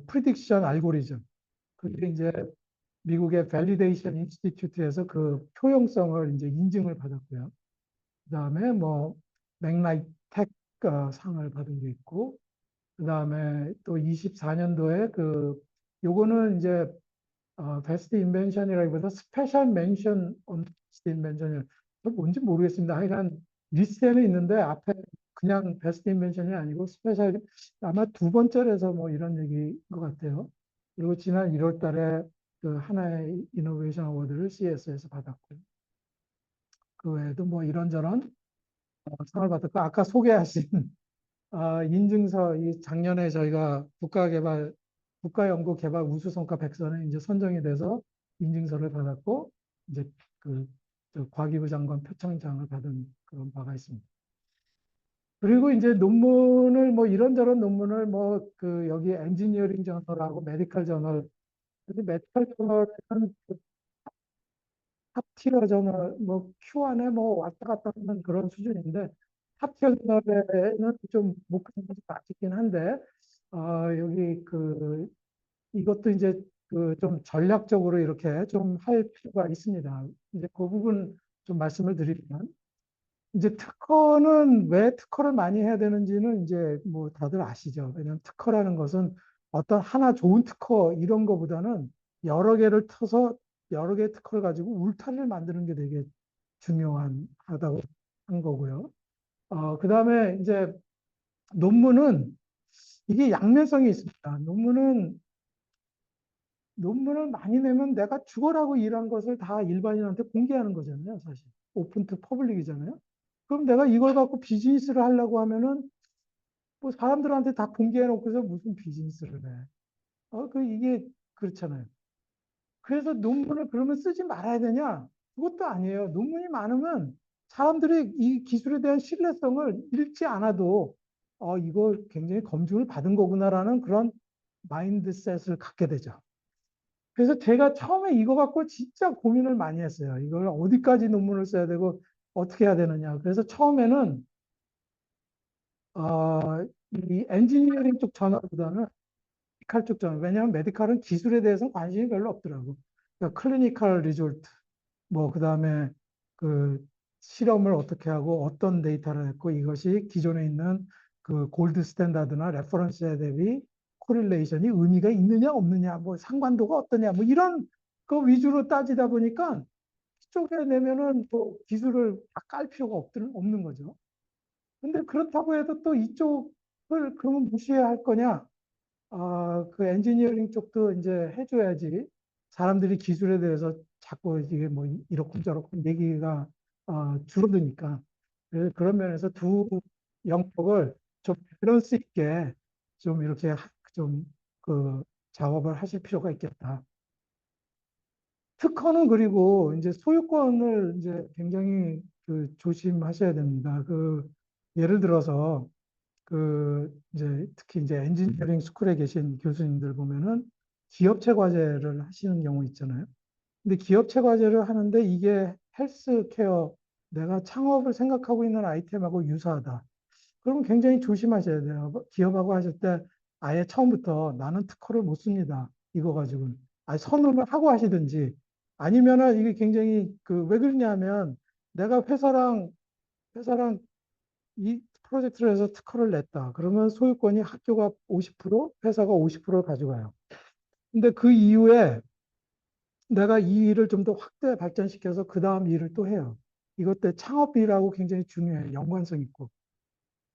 프리딕션 알고리즘 그게 이제 미국의 밸리데이션 인스티튜트에서 그 효용성을 이제 인증을 받았고요. 그다음에 뭐 맥라이트 텍 상을 받은 게 있고 그다음에 또 24년도에 요거는 이제 베스트 인벤션이라기보다 스페셜 멘션 온 베스트 인벤션이 뭔지 모르겠습니다. 하여간 리스트에는 있는데 앞에 그냥 베스트 인벤션이 아니고 스페셜 아마 두 번째라서 뭐 이런 얘기인 것 같아요. 그리고 지난 1월 달에 그 하나의 이노베이션 어워드를 CS에서 받았고, 그 외에도 뭐 이런저런 상을 받았고, 아까 소개하신 인증서, 이 작년에 저희가 국가연구개발 우수성과 100선에 이제 선정이 돼서 인증서를 받았고, 이제 그, 저 과기부 장관 표창장을 받은 그런 바가 있습니다. 그리고 이제 논문을 뭐 이런저런 논문을 뭐 그 여기 엔지니어링 저널하고 메디컬 저널, 근데 메디컬 저널은 탑티어 저널, 뭐 Q 안에 뭐 왔다 갔다 하는 그런 수준인데 탑티어 저널에는 좀 목표가 낮긴 한데 여기 그 이것도 이제 그 좀 전략적으로 이렇게 좀 할 필요가 있습니다. 이제 그 부분 좀 말씀을 드리면 이제 특허는 왜 특허를 많이 해야 되는지는 이제 뭐 다들 아시죠. 왜냐하면 특허라는 것은 어떤 하나 좋은 특허 이런 거보다는 여러 개를 터서 여러 개의 특허를 가지고 울타리를 만드는 게 되게 중요하다고 한 거고요. 그다음에 이제 논문은 이게 양면성이 있습니다. 논문을 많이 내면 내가 죽어라고 일한 것을 다 일반인한테 공개하는 거잖아요, 사실. 오픈 투 퍼블릭이잖아요. 그럼 내가 이걸 갖고 비즈니스를 하려고 하면은 뭐 사람들한테 다 공개해 놓고서 무슨 비즈니스를 해. 이게 그렇잖아요. 그래서 논문을 그러면 쓰지 말아야 되냐? 그것도 아니에요. 논문이 많으면 사람들이 이 기술에 대한 신뢰성을 읽지 않아도 이거 굉장히 검증을 받은 거구나라는 그런 마인드셋을 갖게 되죠. 그래서 제가 처음에 이거 갖고 진짜 고민을 많이 했어요. 이걸 어디까지 논문을 써야 되고 어떻게 해야 되느냐. 그래서 처음에는 이 엔지니어링 쪽 전화보다는 메디칼 쪽 전화. 왜냐하면 메디칼은 기술에 대해서 관심이 별로 없더라고. 그러니까 클리니컬 리졸트, 뭐 그다음에 그 실험을 어떻게 하고 어떤 데이터를 했고 이것이 기존에 있는 그 골드 스탠다드나 레퍼런스에 대비 코릴레이션이 의미가 있느냐 없느냐, 뭐 상관도가 어떠냐, 뭐 이런 거 위주로 따지다 보니까 이쪽에 내면은 또 기술을 다 깔 필요가 없는 거죠. 근데 그렇다고 해도 또 이쪽을 그러면 무시해야 할 거냐? 그 엔지니어링 쪽도 이제 해줘야지 사람들이 기술에 대해서 자꾸 이게 뭐 이렇고 저렇고 얘기가 줄어드니까. 그런 면에서 두 영역을 좀 밸런스 있게 좀 이렇게 좀 그 작업을 하실 필요가 있겠다. 특허는 그리고 이제 소유권을 이제 굉장히 그 조심하셔야 됩니다. 그 예를 들어서 그 이제 특히 이제 엔지니어링 스쿨에 계신 교수님들 보면은 기업체 과제를 하시는 경우 있잖아요. 근데 기업체 과제를 하는데 이게 헬스케어 내가 창업을 생각하고 있는 아이템하고 유사하다. 그러면 굉장히 조심하셔야 돼요. 기업하고 하실 때 아예 처음부터 나는 특허를 못 씁니다. 이거 가지고는. 선언을 하고 하시든지 아니면은 이게 굉장히 그 왜 그러냐면 내가 회사랑 이 프로젝트를 해서 특허를 냈다. 그러면 소유권이 학교가 50%, 회사가 50%를 가져가요. 근데 그 이후에 내가 이 일을 좀 더 확대 발전시켜서 그 다음 일을 또 해요. 이것 때 창업이라고 굉장히 중요해요. 연관성 있고.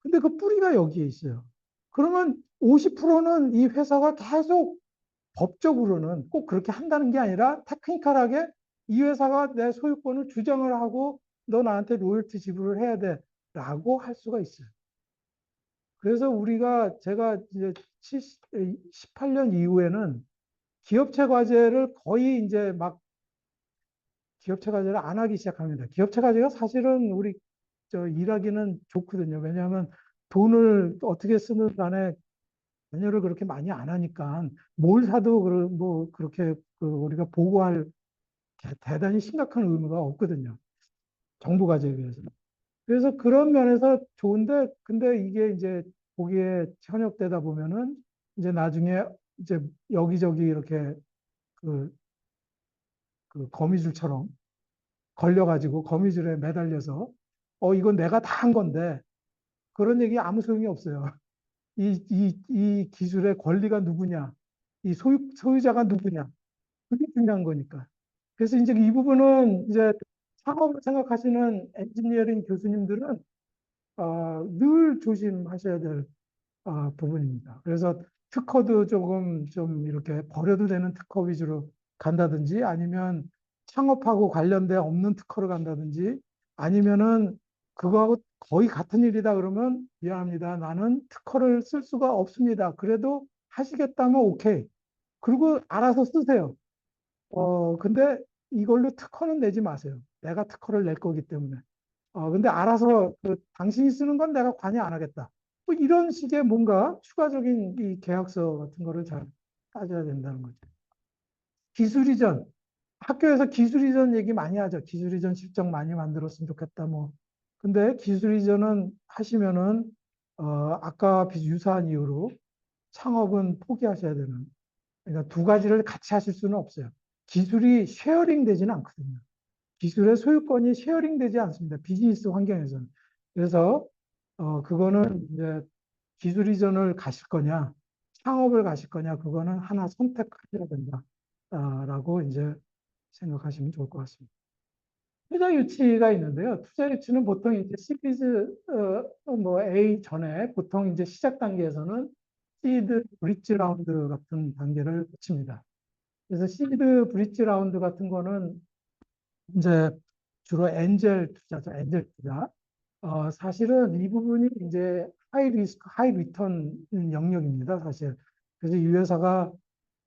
근데 그 뿌리가 여기에 있어요. 그러면 50%는 이 회사가 계속 법적으로는 꼭 그렇게 한다는 게 아니라 테크니컬하게 이 회사가 내 소유권을 주장을 하고 너 나한테 로열티 지불을 해야 돼 라고 할 수가 있어요. 그래서 제가 이제 18년 이후에는 기업체 과제를 거의 이제 막 기업체 과제를 안 하기 시작합니다. 기업체 과제가 사실은 우리 일하기는 좋거든요. 왜냐하면 돈을 어떻게 쓰는 간에 관여를 그렇게 많이 안 하니까 뭘 사도 뭐 그렇게 그 우리가 보고할 대단히 심각한 의무가 없거든요. 정부 과제에 비해서. 그래서 그런 면에서 좋은데, 근데 이게 이제 거기에 현역되다 보면은 이제 나중에 이제 여기저기 이렇게 그, 그 거미줄처럼 걸려가지고 거미줄에 매달려서 이건 내가 다 한 건데 그런 얘기 아무 소용이 없어요. 이 기술의 권리가 누구냐? 이 소유자가 누구냐? 그게 중요한 거니까. 그래서 이제 이 부분은 이제 창업을 생각하시는 엔지니어링 교수님들은 늘 조심하셔야 될 부분입니다. 그래서 특허도 조금 좀 이렇게 버려도 되는 특허 위주로 간다든지 아니면 창업하고 관련된 없는 특허를 간다든지 아니면은 그거하고 거의 같은 일이다 그러면 미안합니다. 나는 특허를 쓸 수가 없습니다. 그래도 하시겠다면 오케이. 그리고 알아서 쓰세요. 근데 이걸로 특허는 내지 마세요. 내가 특허를 낼 거기 때문에. 근데 알아서 당신이 쓰는 건 내가 관여 안 하겠다. 뭐 이런 식의 뭔가 추가적인 이 계약서 같은 거를 잘 따져야 된다는 거죠. 기술 이전. 학교에서 기술 이전 얘기 많이 하죠. 기술 이전 실적 많이 만들었으면 좋겠다. 뭐. 근데 기술 이전은 하시면은, 아까 유사한 이유로 창업은 포기하셔야 되는. 그러니까 두 가지를 같이 하실 수는 없어요. 기술이 쉐어링 되지는 않거든요. 기술의 소유권이 쉐어링 되지 않습니다. 비즈니스 환경에서는. 그래서, 그거는 이제 기술 이전을 가실 거냐, 창업을 가실 거냐, 그거는 하나 선택하셔야 된다. 라고 이제 생각하시면 좋을 것 같습니다. 투자 유치가 있는데요. 투자 유치는 보통 이제 시리즈 뭐 A 전에 보통 이제 시작 단계에서는 시드 브릿지 라운드 같은 단계를 거칩니다. 그래서 시드 브릿지 라운드 같은 거는 이제 주로 엔젤 투자죠. 엔젤 투자. 사실은 이 부분이 이제 하이 리스크, 하이 리턴 영역입니다. 사실. 그래서 이 회사가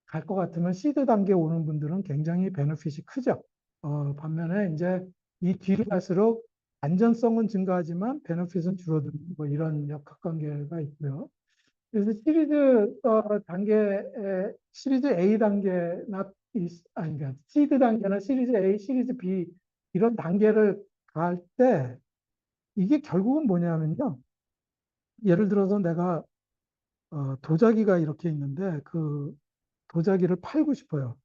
갈 것 같으면 시드 단계에 오는 분들은 굉장히 베너핏이 크죠. 반면에 이제 이 뒤로 갈수록 안전성은 증가하지만 베너핏은 줄어드는 뭐 이런 역학관계가 있고요. 그래서 시리즈 시리즈 A 단계나 아니 그러니까 시드 단계나 시리즈 A, 시리즈 B 이런 단계를 갈 때 이게 결국은 뭐냐면요. 예를 들어서 내가 도자기가 이렇게 있는데 그 도자기를 팔고 싶어요.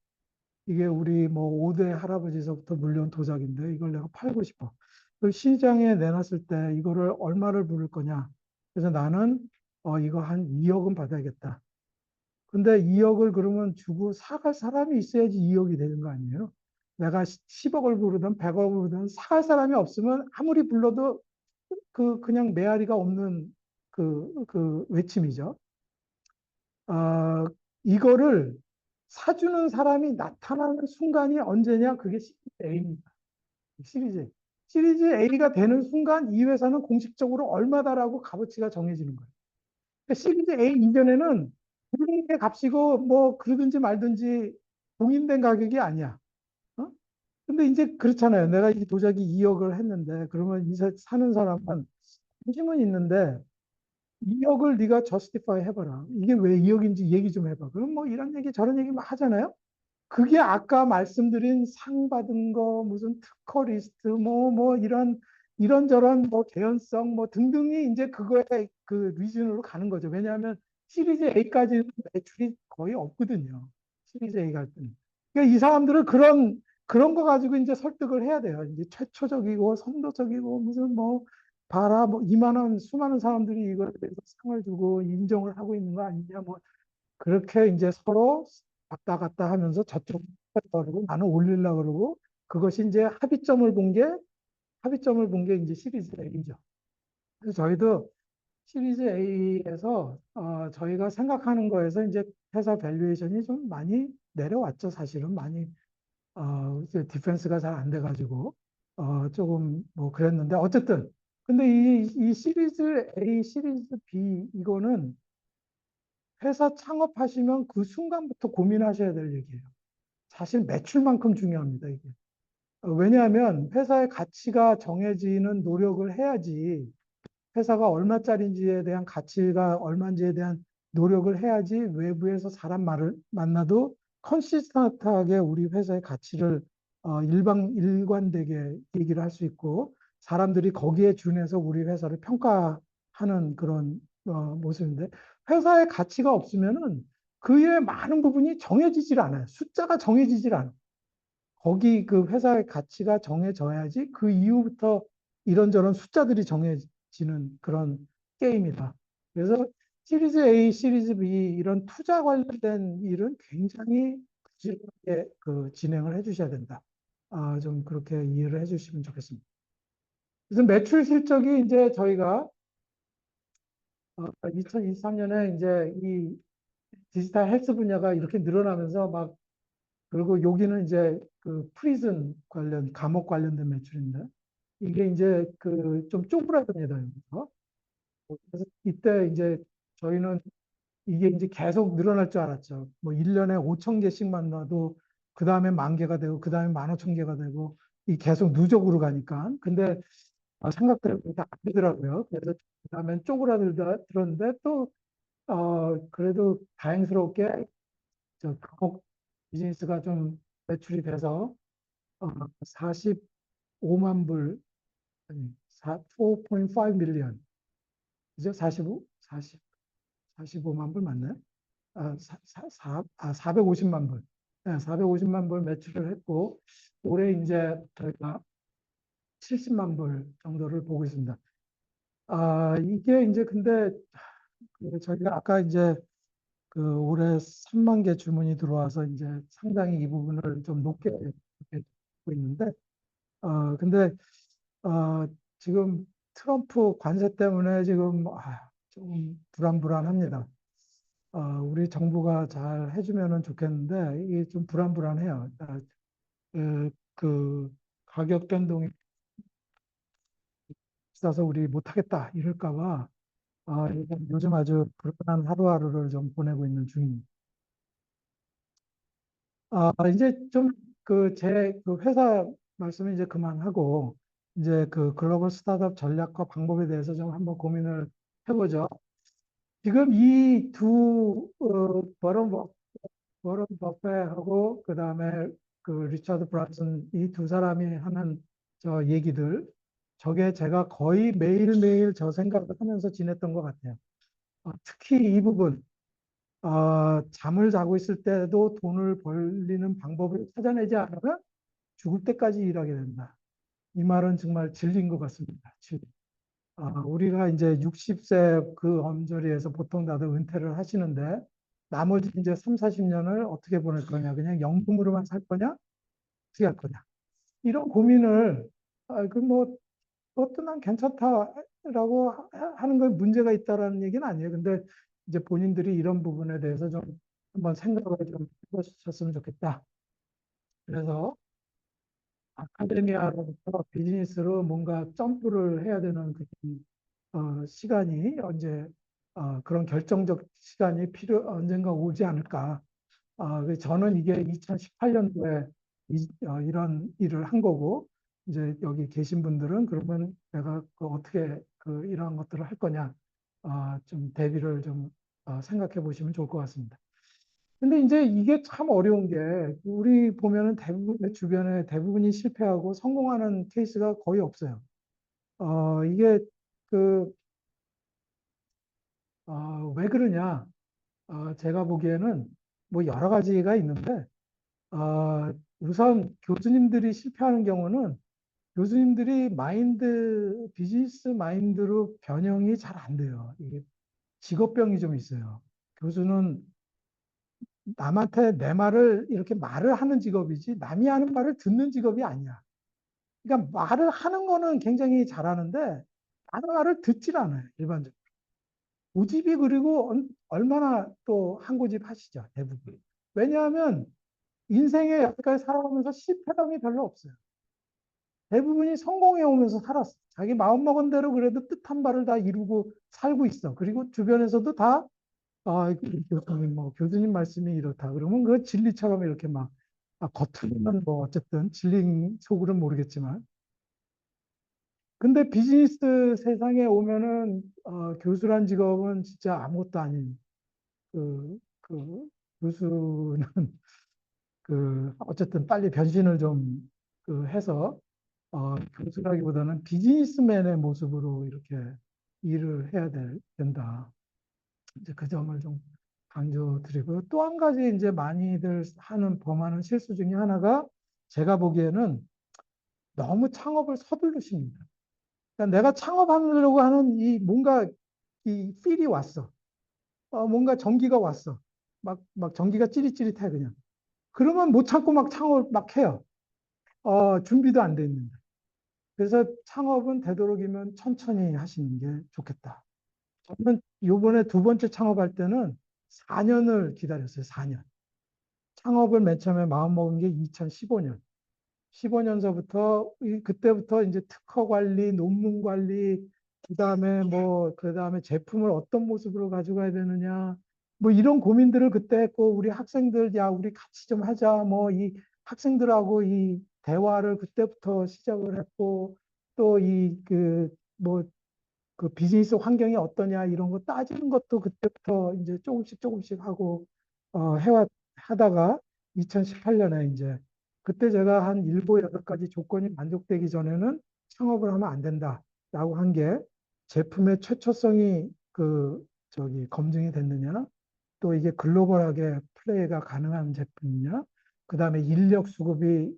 이게 우리 뭐 5대 할아버지서부터 물려온 도자기인데 이걸 내가 팔고 싶어. 그 시장에 내놨을 때 이거를 얼마를 부를 거냐. 그래서 나는 이거 한 2억은 받아야겠다. 근데 2억을 그러면 주고 사갈 사람이 있어야지 2억이 되는 거 아니에요? 내가 10억을 부르든 100억을 부르든 사갈 사람이 없으면 아무리 불러도 그냥 메아리가 없는 그 외침이죠. 어, 이거를 사주는 사람이 나타나는 순간이 언제냐? 그게 시리즈 A입니다. 시리즈 A. 시리즈 A가 되는 순간 이 회사는 공식적으로 얼마다라고 값어치가 정해지는 거예요. 그러니까 시리즈 A 이전에는 공인된 값이고 뭐 그러든지 말든지 공인된 가격이 아니야. 어? 근데 이제 그렇잖아요. 내가 이 도자기 2억을 했는데 그러면 이 사는 사람은 관심은 있는데 2억을 네가 저스티파이 해봐라. 이게 왜 2억인지 얘기 좀 해봐. 그럼 뭐 이런 얘기 저런 얘기 막 하잖아요. 그게 아까 말씀드린 상 받은 거, 무슨 특허 리스트, 뭐, 이런저런 뭐 개연성 뭐 등등이 이제 그거에 그 리즌으로 가는 거죠. 왜냐하면 시리즈 A까지는 매출이 거의 없거든요. 시리즈 A 갈 때는. 그러니까 이 사람들은 그런 거 가지고 이제 설득을 해야 돼요. 이제 최초적이고 선도적이고 무슨 뭐 봐라 뭐 이만한 수많은 사람들이 이거에 대해서 상을 주고 인정을 하고 있는 거 아니냐 뭐 그렇게 이제 서로 왔다 갔다 하면서 저쪽 그러고 나는 올리려고 그러고 그것이 이제 합의점을 본 게 이제 시리즈 A죠. 그래서 저희도 시리즈 A에서 저희가 생각하는 거에서 이제 회사 밸류에이션이 좀 많이 내려왔죠. 사실은 많이 이제 디펜스가 잘 안 돼가지고 조금 뭐 그랬는데 어쨌든 근데 이 시리즈 A, 시리즈 B 이거는 회사 창업하시면 그 순간부터 고민하셔야 될 얘기예요. 사실 매출만큼 중요합니다, 이게. 왜냐하면 회사의 가치가 정해지는 노력을 해야지 회사가 얼마짜리인지에 대한 가치가 얼마인지에 대한 노력을 해야지 외부에서 사람 말을 만나도 컨시스턴트하게 우리 회사의 가치를 일관되게 얘기를 할 수 있고 사람들이 거기에 준해서 우리 회사를 평가하는 그런 모습인데 회사의 가치가 없으면은 그의 많은 부분이 정해지질 않아요. 숫자가 정해지질 않아요. 거기 그 회사의 가치가 정해져야지 그 이후부터 이런저런 숫자들이 정해지는 그런 게임이다. 그래서 시리즈 A, 시리즈 B 이런 투자 관련된 일은 굉장히 부지런하게 그 진행을 해 주셔야 된다. 좀 그렇게 이해를 해 주시면 좋겠습니다. 그래서 매출 실적이 이제 저희가 2023년에 이제 이 디지털 헬스 분야가 이렇게 늘어나면서 막 그리고 여기는 이제 그 프리즌 관련, 감옥 관련된 매출인데, 이게 이제 그 좀 쪼그라듭니다, 여기서. 그래서 이때 이제 저희는 이게 이제 계속 늘어날 줄 알았죠. 뭐 1년에 5천 개씩만 놔도 그 다음에 10,000개가 되고 그 다음에 15,000개가 되고 이 계속 누적으로 가니까. 근데 생각대로 그렇게 안 되더라고요. 그래서 그 다음엔 쪼그라들었는데 또 그래도 다행스럽게 저 강목 비즈니스가 좀 매출이 돼서 45만 불, 아니, 4.5 밀리언, 그죠? 45, 40, 45만 불 맞나요? 450만 불. 네, 450만 불 매출을 했고, 올해 이제 저희가 70만 불 정도를 보고 있습니다. 이게 이제 근데 저희가 아까 이제 그 올해 3만 개 주문이 들어와서 이제 상당히 이 부분을 좀 높게 보고 있는데, 근데 지금 트럼프 관세 때문에 지금 좀 불안불안합니다. 우리 정부가 잘 해주면은 좋겠는데 이게 좀 불안불안해요. 그 가격 변동이 비싸서 우리 못하겠다 이럴까 봐 요즘 아주 불안한 하루하루를 좀 보내고 있는 중입니다. 이제 좀 그 제 그 회사 말씀을 이제 그만하고 이제 그 글로벌 스타트업 전략과 방법에 대해서 좀 한번 고민을 해보죠. 지금 이 두 워런 버핏하고 그다음에 그 리차드 브란슨 이 두 사람이 하는 저 얘기들 저게 제가 거의 매일매일 저 생각을 하면서 지냈던 것 같아요. 특히 이 부분 잠을 자고 있을 때도 돈을 벌리는 방법을 찾아내지 않으면 죽을 때까지 일하게 된다. 이 말은 정말 진리인 것 같습니다. 진리. 우리가 이제 60세 그 언저리에서 보통 다들 은퇴를 하시는데 나머지 이제 3, 40년을 어떻게 보낼 거냐? 그냥 연금으로만 살 거냐? 어떻게 할 거냐? 이런 고민을 그뭐 그것도 난 괜찮다라고 하는 건 문제가 있다라는 얘기는 아니에요. 근데 이제 본인들이 이런 부분에 대해서 좀 한번 생각을 좀 해보셨으면 좋겠다. 그래서 아카데미아로부터 비즈니스로 뭔가 점프를 해야 되는 그 시간이 언제 그런 결정적 시간이 언젠가 오지 않을까. 저는 이게 2018년도에 이런 일을 한 거고 이제 여기 계신 분들은 그러면 내가 그 어떻게 그 이러한 것들을 할 거냐 좀 대비를 좀 생각해 보시면 좋을 것 같습니다. 근데 이제 이게 참 어려운 게 우리 보면은 대부분의 주변에 대부분이 실패하고 성공하는 케이스가 거의 없어요. 이게 그, 왜 그러냐? 제가 보기에는 뭐 여러 가지가 있는데, 우선 교수님들이 실패하는 경우는 교수님들이 비즈니스 마인드로 변형이 잘 안 돼요. 이게 직업병이 좀 있어요. 교수는 남한테 내 말을 이렇게 말을 하는 직업이지 남이 하는 말을 듣는 직업이 아니야. 그러니까 말을 하는 거는 굉장히 잘하는데 다른 말을 듣질 않아요. 일반적으로. 고집이 그리고 얼마나 또 한 고집 하시죠. 대부분. 왜냐하면 인생에 여태까지 살아오면서 실패감이 별로 없어요. 대부분이 성공해 오면서 살았어. 자기 마음먹은 대로 그래도 뜻한 바를 다 이루고 살고 있어. 그리고 주변에서도 다 교수님, 뭐, 교수님 말씀이 이렇다. 그러면 그 진리처럼 이렇게 막, 겉으로는 뭐, 어쨌든 진리 속으로는 모르겠지만. 근데 비즈니스 세상에 오면은, 교수란 직업은 진짜 아무것도 아닌, 그, 교수는, 어쨌든 빨리 변신을 좀, 해서, 교수라기보다는 비즈니스맨의 모습으로 이렇게 일을 해야 된다. 이제 그 점을 좀 강조드리고요. 또 한 가지 이제 많이들 범하는 실수 중에 하나가 제가 보기에는 너무 창업을 서두르십니다. 그러니까 내가 창업하려고 하는 이 뭔가 이 필이 왔어. 뭔가 전기가 왔어. 막 전기가 찌릿찌릿해 그냥. 그러면 못 참고 막 창업을 막 해요. 준비도 안 돼 있는데. 그래서 창업은 되도록이면 천천히 하시는 게 좋겠다. 저는 요번에 두 번째 창업할 때는 4년을 기다렸어요. 4년. 창업을 맨 처음에 마음먹은 게 2015년. 15년서부터 그때부터 이제 특허 관리, 논문 관리, 그다음에 제품을 어떤 모습으로 가져가야 되느냐, 뭐 이런 고민들을 그때 했고 우리 학생들 야 우리 같이 좀 하자 뭐 이 학생들하고 이 대화를 그때부터 시작을 했고 또 이 그 비즈니스 환경이 어떠냐 이런 거 따지는 것도 그때부터 이제 조금씩 하고 하다가 2018년에 이제 그때 제가 한 일곱 여덟 가지 조건이 만족되기 전에는 창업을 하면 안 된다라고 한 게 제품의 최초성이 검증이 됐느냐 또 이게 글로벌하게 플레이가 가능한 제품이냐 그다음에 인력 수급이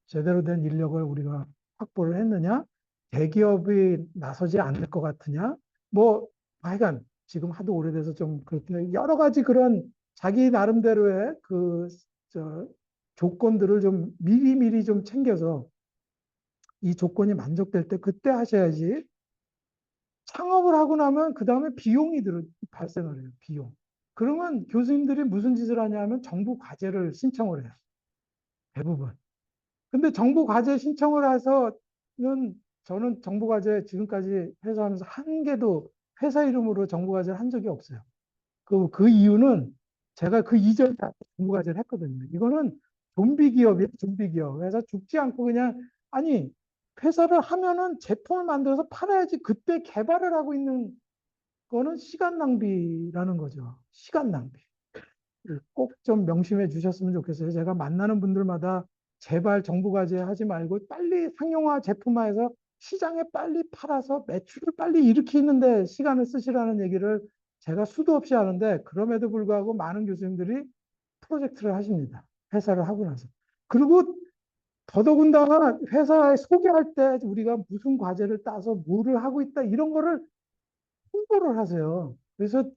제대로 된 인력을 우리가 확보를 했느냐 대기업이 나서지 않을 것 같으냐? 뭐, 하여간 지금 하도 오래돼서 좀 그렇게 여러 가지 그런 자기 나름대로의 조건들을 좀 미리미리 좀 챙겨서 이 조건이 만족될 때 그때 하셔야지 창업을 하고 나면 그 다음에 발생을 해요. 비용. 그러면 교수님들이 무슨 짓을 하냐면 정부 과제를 신청을 해요. 대부분. 근데 정부 과제 신청을 해서는 저는 정부 과제 지금까지 회사하면서 한 개도 회사 이름으로 정부 과제를 한 적이 없어요. 그 이유는 제가 그 이전에 다 정부 과제를 했거든요. 이거는 좀비 기업이에요, 좀비 기업. 회사 죽지 않고 그냥, 아니, 회사를 하면은 제품을 만들어서 팔아야지 그때 개발을 하고 있는 거는 시간 낭비라는 거죠. 시간 낭비. 꼭 좀 명심해 주셨으면 좋겠어요. 제가 만나는 분들마다 제발 정부 과제 하지 말고 빨리 상용화 제품화해서 시장에 빨리 팔아서 매출을 빨리 일으키는데 시간을 쓰시라는 얘기를 제가 수도 없이 하는데 그럼에도 불구하고 많은 교수님들이 프로젝트를 하십니다. 회사를 하고 나서. 그리고 더더군다나 회사에 소개할 때 우리가 무슨 과제를 따서 뭐를 하고 있다 이런 거를 홍보를 하세요. 그래서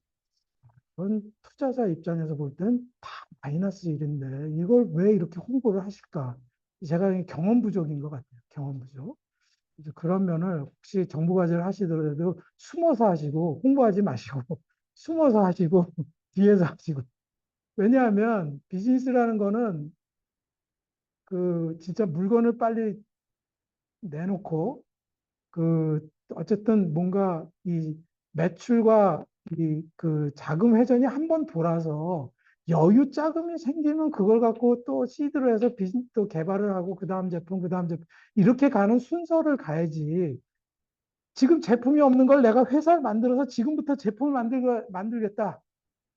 그건 투자자 입장에서 볼 땐 다 마이너스 일인데 이걸 왜 이렇게 홍보를 하실까? 제가 경험 부족인 것 같아요. 경험 부족. 그래서 그런 면을 혹시 정부 과제를 하시더라도 숨어서 하시고 홍보하지 마시고 숨어서 하시고 뒤에서 하시고 왜냐하면 비즈니스라는 거는 진짜 물건을 빨리 내놓고 어쨌든 뭔가 이 매출과 자금 회전이 한번 돌아서 여유 자금이 생기면 그걸 갖고 또 시드로 해서 또 개발을 하고 그 다음 제품 이렇게 가는 순서를 가야지. 지금 제품이 없는 걸 내가 회사를 만들어서 지금부터 제품을 만들겠다.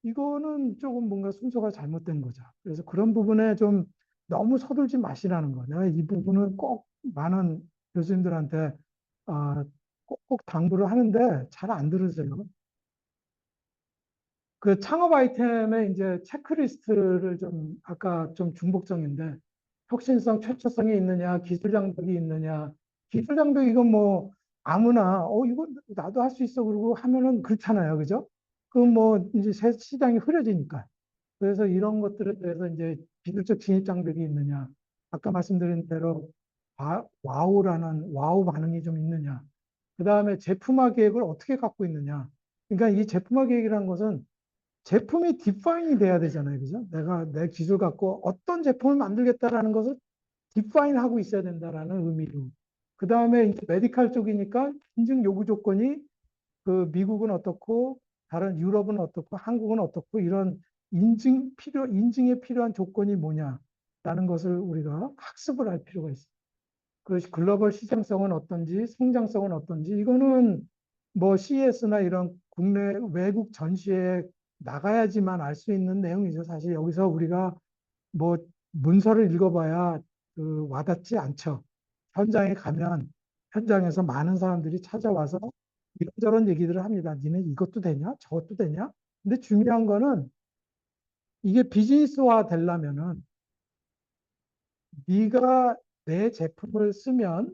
이거는 조금 뭔가 순서가 잘못된 거죠. 그래서 그런 부분에 좀 너무 서둘지 마시라는 거. 내가 이 부분은 꼭 많은 교수님들한테 꼭꼭 당부를 하는데 잘 안 들으세요. 그 창업 아이템의 이제 체크리스트를 좀 아까 좀 중복적인데 혁신성, 최초성이 있느냐, 기술 장벽이 있느냐. 기술 장벽 이건 뭐 아무나 이거 나도 할 수 있어 그러고 하면은 그렇잖아요. 그죠? 그 뭐 이제 시장이 흐려지니까. 그래서 이런 것들에 대해서 이제 기술적 진입 장벽이 있느냐. 아까 말씀드린 대로 와우 반응이 좀 있느냐. 그 다음에 제품화 계획을 어떻게 갖고 있느냐. 그러니까 이 제품화 계획이라는 것은 제품이 디파인이 돼야 되잖아요. 그죠? 내가 내 기술 갖고 어떤 제품을 만들겠다라는 것을 디파인 하고 있어야 된다라는 의미로. 그 다음에 이제 메디칼 쪽이니까 인증 요구 조건이 미국은 어떻고 다른 유럽은 어떻고 한국은 어떻고 이런 인증에 필요한 조건이 뭐냐라는 것을 우리가 학습을 할 필요가 있어요. 그것이 글로벌 시장성은 어떤지, 성장성은 어떤지, 이거는 뭐 CES나 이런 국내 외국 전시에 나가야지만 알 수 있는 내용이죠. 사실 여기서 우리가 뭐 문서를 읽어봐야 와닿지 않죠. 현장에 가면 현장에서 많은 사람들이 찾아와서 이런저런 얘기들을 합니다. 니네 이것도 되냐? 저것도 되냐? 근데 중요한 거는 이게 비즈니스화 되려면은 네가 내 제품을 쓰면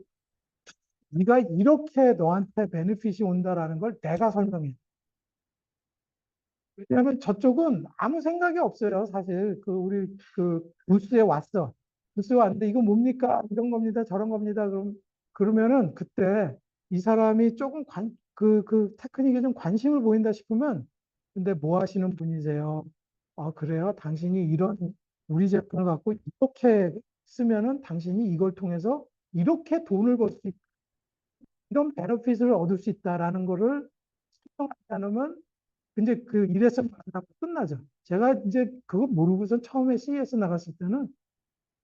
네가 이렇게 너한테 베네핏이 온다라는 걸 내가 설명해. 왜냐하면 저쪽은 아무 생각이 없어요. 사실 우리 부스에 왔어. 부스에 왔는데 이거 뭡니까? 이런 겁니다. 저런 겁니다. 그러면은 그때 이 사람이 조금 테크닉에 좀 관심을 보인다 싶으면 근데 뭐 하시는 분이세요? 그래요? 당신이 이런 우리 제품을 갖고 이렇게 쓰면은 당신이 이걸 통해서 이렇게 돈을 벌 수 있다. 이런 베너핏을 얻을 수 있다라는 거를 설명하지 않으면 이제 그 일회성 만나고 끝나죠. 제가 이제 그거 모르고선 처음에 CES 나갔을 때는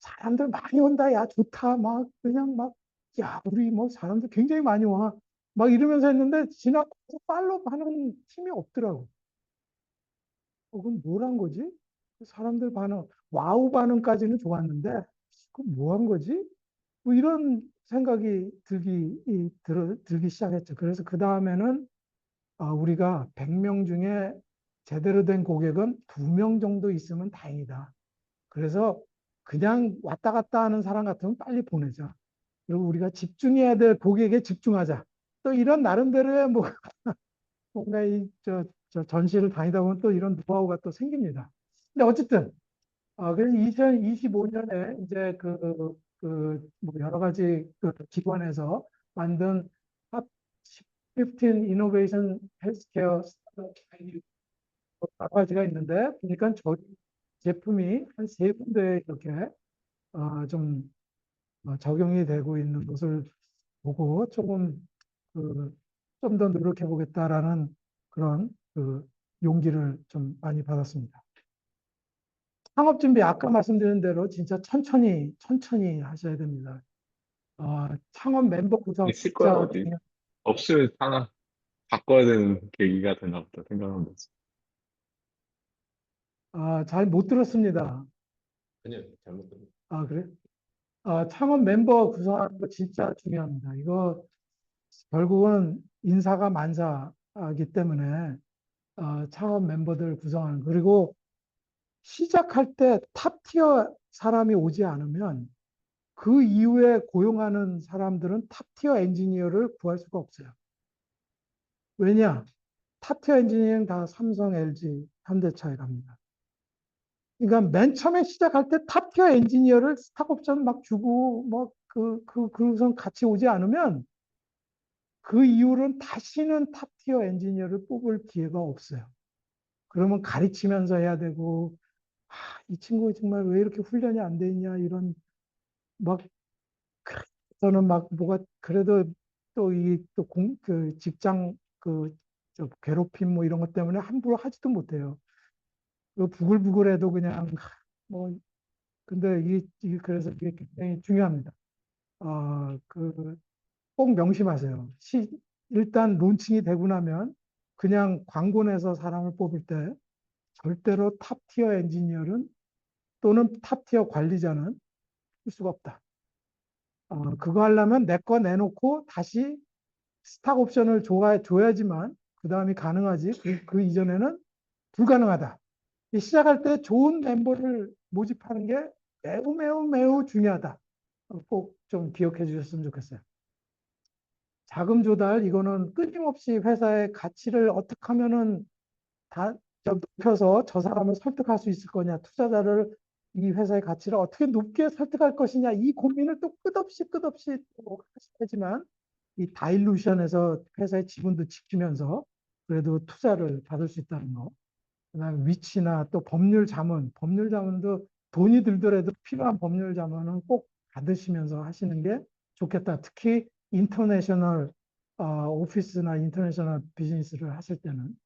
사람들 많이 온다. 야, 좋다. 막 그냥 막, 야, 우리 뭐 사람들 굉장히 많이 와. 막 이러면서 했는데 지나고 팔로우 하는 팀이 없더라고. 그건 뭘 한 거지? 사람들 반응, 와우 반응까지는 좋았는데, 그건 뭐 한 거지? 뭐 이런 생각이 들기 시작했죠. 그래서 그 다음에는 우리가 100명 중에 제대로 된 고객은 2명 정도 있으면 다행이다. 그래서 그냥 왔다 갔다 하는 사람 같으면 빨리 보내자. 그리고 우리가 집중해야 될 고객에 집중하자. 또 이런 나름대로의 뭐 뭔가 저 전시를 다니다 보면 또 이런 노하우가 또 생깁니다. 근데 어쨌든 그래서 2025년에 이제 뭐 여러 가지 그 기관에서 만든 탑 15 이노베이션 헬스케어 스타트업 여러 가지가 있는데 보니까 저희 제품이 한 세 군데 이렇게 좀 적용이 되고 있는 것을 보고 조금 좀 더 노력해 보겠다라는 그런 용기를 좀 많이 받았습니다. 창업 준비 아까 말씀드린 대로 진짜 천천히 하셔야 됩니다. 창업 멤버 구성 있을 거야, 진짜 어디. 중요. 없으면 하나 바꿔야 되는 계기가 되나 보다 생각하면 되지. 잘 못 들었습니다. 아니요, 잘못 들었어요. 그래? 창업 멤버 구성하는 거 진짜 중요합니다. 이거 결국은 인사가 만사이기 때문에 창업 멤버들 구성하는 그리고 시작할 때 탑티어 사람이 오지 않으면 그 이후에 고용하는 사람들은 탑티어 엔지니어를 구할 수가 없어요. 왜냐? 탑티어 엔지니어는 다 삼성, LG, 현대차에 갑니다. 그러니까 맨 처음에 시작할 때 탑티어 엔지니어를 스탁옵션 막 주고 그선 같이 오지 않으면 그 이후로는 다시는 탑티어 엔지니어를 뽑을 기회가 없어요. 그러면 가르치면서 해야 되고, 이 친구 정말 왜 이렇게 훈련이 안 돼 있냐, 이런, 막, 저는 막 뭐가, 그래도 또 직장, 저 괴롭힘 뭐 이런 것 때문에 함부로 하지도 못해요. 부글부글해도 그냥, 뭐, 근데 그래서 이게 굉장히 중요합니다. 꼭 명심하세요. 일단 론칭이 되고 나면 그냥 광고 내서 사람을 뽑을 때 절대로 탑티어 엔지니어는 또는 탑티어 관리자는 할 수가 없다. 그거 하려면 내 거 내놓고 다시 스탁 옵션을 줘야지만 그 다음이 가능하지. 그 이전에는 불가능하다. 시작할 때 좋은 멤버를 모집하는 게 매우 중요하다. 꼭 좀 기억해 주셨으면 좋겠어요. 자금 조달, 이거는 끊임없이 회사의 가치를 어떻게 하면은 좀 높여서 저 사람을 설득할 수 있을 거냐, 투자자를 이 회사의 가치를 어떻게 높게 설득할 것이냐, 이 고민을 또 끝없이 또 하시지만, 이 다일루션에서 회사의 지분도 지키면서 그래도 투자를 받을 수 있다는 거. 그다음에 위치나 또 법률 자문도 돈이 들더라도 필요한 법률 자문은 꼭 받으시면서 하시는 게 좋겠다. 특히 인터내셔널 오피스나 인터내셔널 비즈니스를 하실 때는.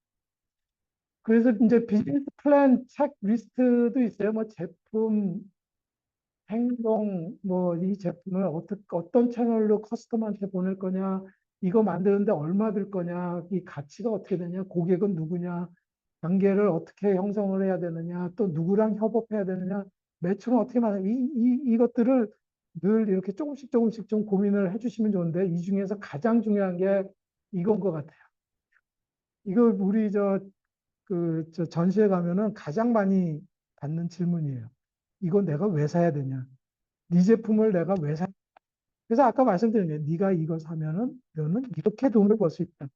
그래서 이제 비즈니스 플랜 체크리스트도 있어요. 뭐 제품, 행동, 뭐 이 제품을 어떤 채널로 커스텀한테 보낼 거냐, 이거 만드는데 얼마 들 거냐, 이 가치가 어떻게 되냐, 고객은 누구냐, 관계를 어떻게 형성을 해야 되느냐, 또 누구랑 협업해야 되느냐, 매출은 어떻게 만드냐, 이것들을 늘 이렇게 조금씩 좀 고민을 해주시면 좋은데, 이 중에서 가장 중요한 게 이건 것 같아요. 이거 우리 저 전시회 가면은 가장 많이 받는 질문이에요. 이거 내가 왜 사야 되냐? 네 제품을 내가 왜 사? 그래서 아까 말씀드린 게 네가 이거 사면은 너는 이렇게 돈을 벌 수 있다.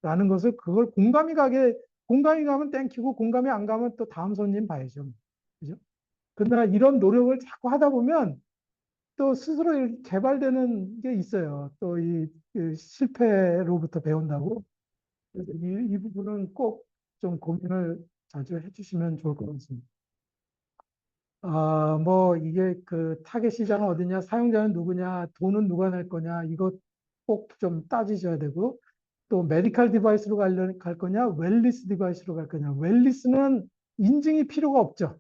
라는 것을 그걸 공감이 가면 땡큐고 공감이 안 가면 또 다음 손님 봐야죠. 그죠? 그러나 이런 노력을 자꾸 하다 보면 또 스스로 이렇게 개발되는 게 있어요. 또 이 실패로부터 배운다고. 그래서 이 부분은 꼭 좀 고민을 자주 해주시면 좋을 것 같습니다. 뭐 이게 그 타겟 시장은 어디냐, 사용자는 누구냐, 돈은 누가 낼 거냐, 이거 꼭 좀 따지셔야 되고, 또 메디컬 디바이스로 갈 거냐, 웰리스 디바이스로 갈 거냐. 웰리스는 인증이 필요가 없죠.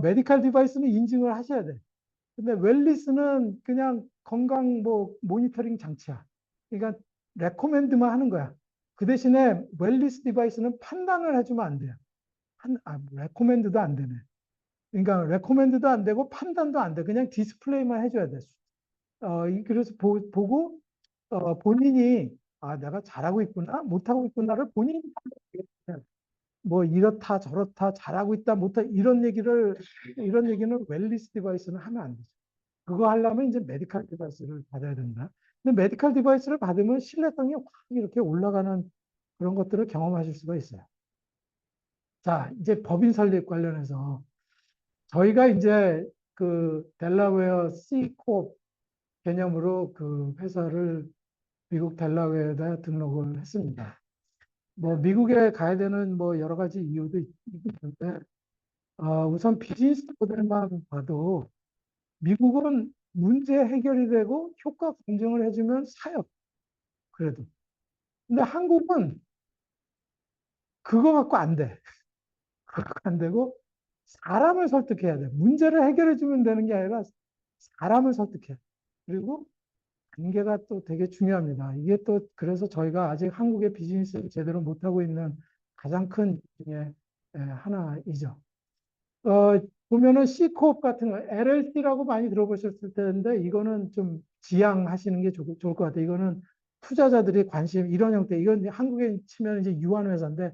메디컬 디바이스는 인증을 하셔야 돼. 근데 웰리스는 그냥 건강 뭐 모니터링 장치야. 그러니까 레코멘드만 하는 거야. 그 대신에 웰리스 디바이스는 판단을 해주면 안 돼요. 레코멘드도 안 되네. 그러니까 레코멘드도 안 되고 판단도 안 돼. 그냥 디스플레이만 해줘야 돼. 그래서 보고 본인이 내가 잘하고 있구나, 못하고 있구나를 본인이 판단해요. 뭐 이렇다 저렇다 잘하고 있다 못하 이런 얘기는 웰리스 디바이스는 하면 안 되죠. 그거 하려면 이제 메디컬 디바이스를 받아야 된다. 근데 메디컬 디바이스를 받으면 신뢰성이 확 이렇게 올라가는 그런 것들을 경험하실 수가 있어요. 자, 이제 법인 설립 관련해서 저희가 이제 그 델라웨어 Ccorp 개념으로 그 회사를 미국 델라웨어에다 등록을 했습니다. 뭐 미국에 가야 되는 뭐 여러 가지 이유도 있는데 우선 비즈니스 모델만 봐도 미국은 문제 해결이 되고 효과 검증을 해주면 사요. 그래도. 근데 한국은 그거 갖고 안 돼. 그거 갖고 안 되고 사람을 설득해야 돼. 문제를 해결해 주면 되는 게 아니라 사람을 설득해. 그리고 관계가 또 되게 중요합니다. 이게 또 그래서 저희가 아직 한국의 비즈니스를 제대로 못하고 있는 가장 큰 이유 중에 하나이죠. 보면은 C코업 같은 거, LLC라고 많이 들어보셨을 텐데, 이거는 좀 지양하시는 게 좋을 것 같아요. 이거는 투자자들이 관심, 이런 형태, 이건 한국에 치면 이제 유한회사인데,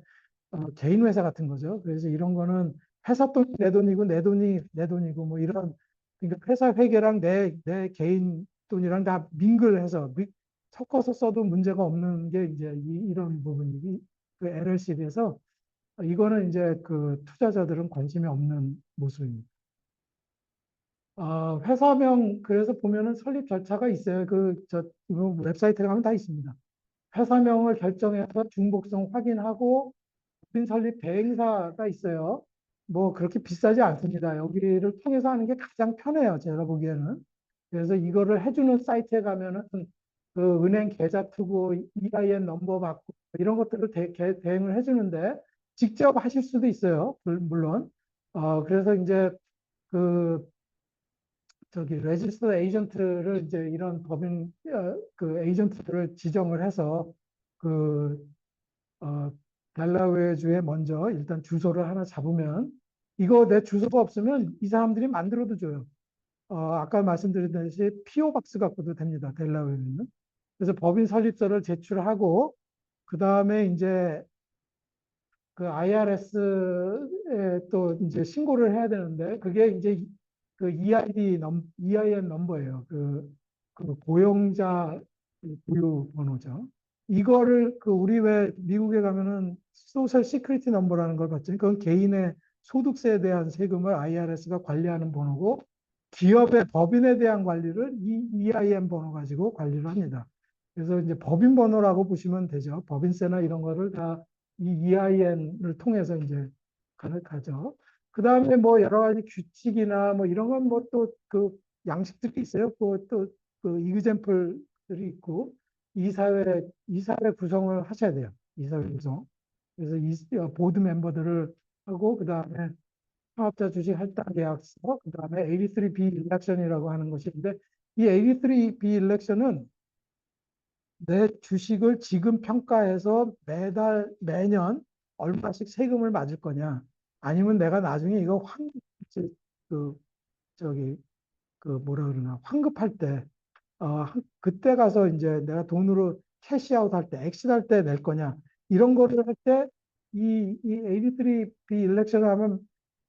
개인 회사 같은 거죠. 그래서 이런 거는 회사 돈이 내 돈이고, 내 돈이 내 돈이고, 뭐 이런, 그러니까 회사 회계랑 내 개인 돈이랑 다 밍글해서, 섞어서 써도 문제가 없는 게 이제 이런 부분이, 그 LLC에서 이거는 이제 그 투자자들은 관심이 없는 모습입니다. 회사명, 그래서 보면은 설립 절차가 있어요. 이거 웹사이트에 가면 다 있습니다. 회사명을 결정해서 중복성 확인하고, 법인 설립 대행사가 있어요. 뭐 그렇게 비싸지 않습니다. 여기를 통해서 하는 게 가장 편해요. 제가 보기에는. 그래서 이거를 해주는 사이트에 가면은 그 은행 계좌 투고, EIN 넘버 받고, 이런 것들을 대행을 해주는데, 직접 하실 수도 있어요. 물론. 그래서 이제 그 레지스터 에이전트를 이제 이런 그 에이전트들을 지정을 해서 그 델라웨어주에 먼저 일단 주소를 하나 잡으면, 이거 내 주소가 없으면 이 사람들이 만들어도 줘요. 아까 말씀드렸듯이 PO 박스 갖고도 됩니다. 델라웨어는. 그래서 법인 설립서를 제출하고, 그 다음에 이제 그 IRS에 또 이제 신고를 해야 되는데, 그게 이제 그 EIN 넘버예요. 그 고용자 부유 번호죠. 이거를 우리 왜 미국에 가면은 소셜 시큐리티 넘버라는 걸 받잖아요. 그건 개인의 소득세에 대한 세금을 IRS가 관리하는 번호고, 기업의 법인에 대한 관리를 이 EIN 번호 가지고 관리를 합니다. 그래서 이제 법인 번호라고 보시면 되죠. 법인세나 이런 거를 다 이 EIN을 통해서 이제 가죠. 그 다음에 뭐 여러 가지 규칙이나 뭐 이런 건 뭐 또 그 양식들이 있어요. 그 이그젬플들이 있고, 이사회 구성을 하셔야 돼요. 이사회 구성. 그래서 보드 멤버들을 하고, 그 다음에 사업자 주식 할당 계약서, 그 다음에 83B 일렉션이라고 하는 것인데, 이 83B 일렉션은 내 주식을 지금 평가해서 매년 얼마씩 세금을 맞을 거냐, 아니면 내가 나중에 이거 그, 저기, 뭐라 그러나, 환급할 때, 그때 가서 이제 내가 돈으로 캐시아웃 할 때, 엑시트 때 낼 거냐, 이런 거를 할 때, 이 83B 일렉션을 하면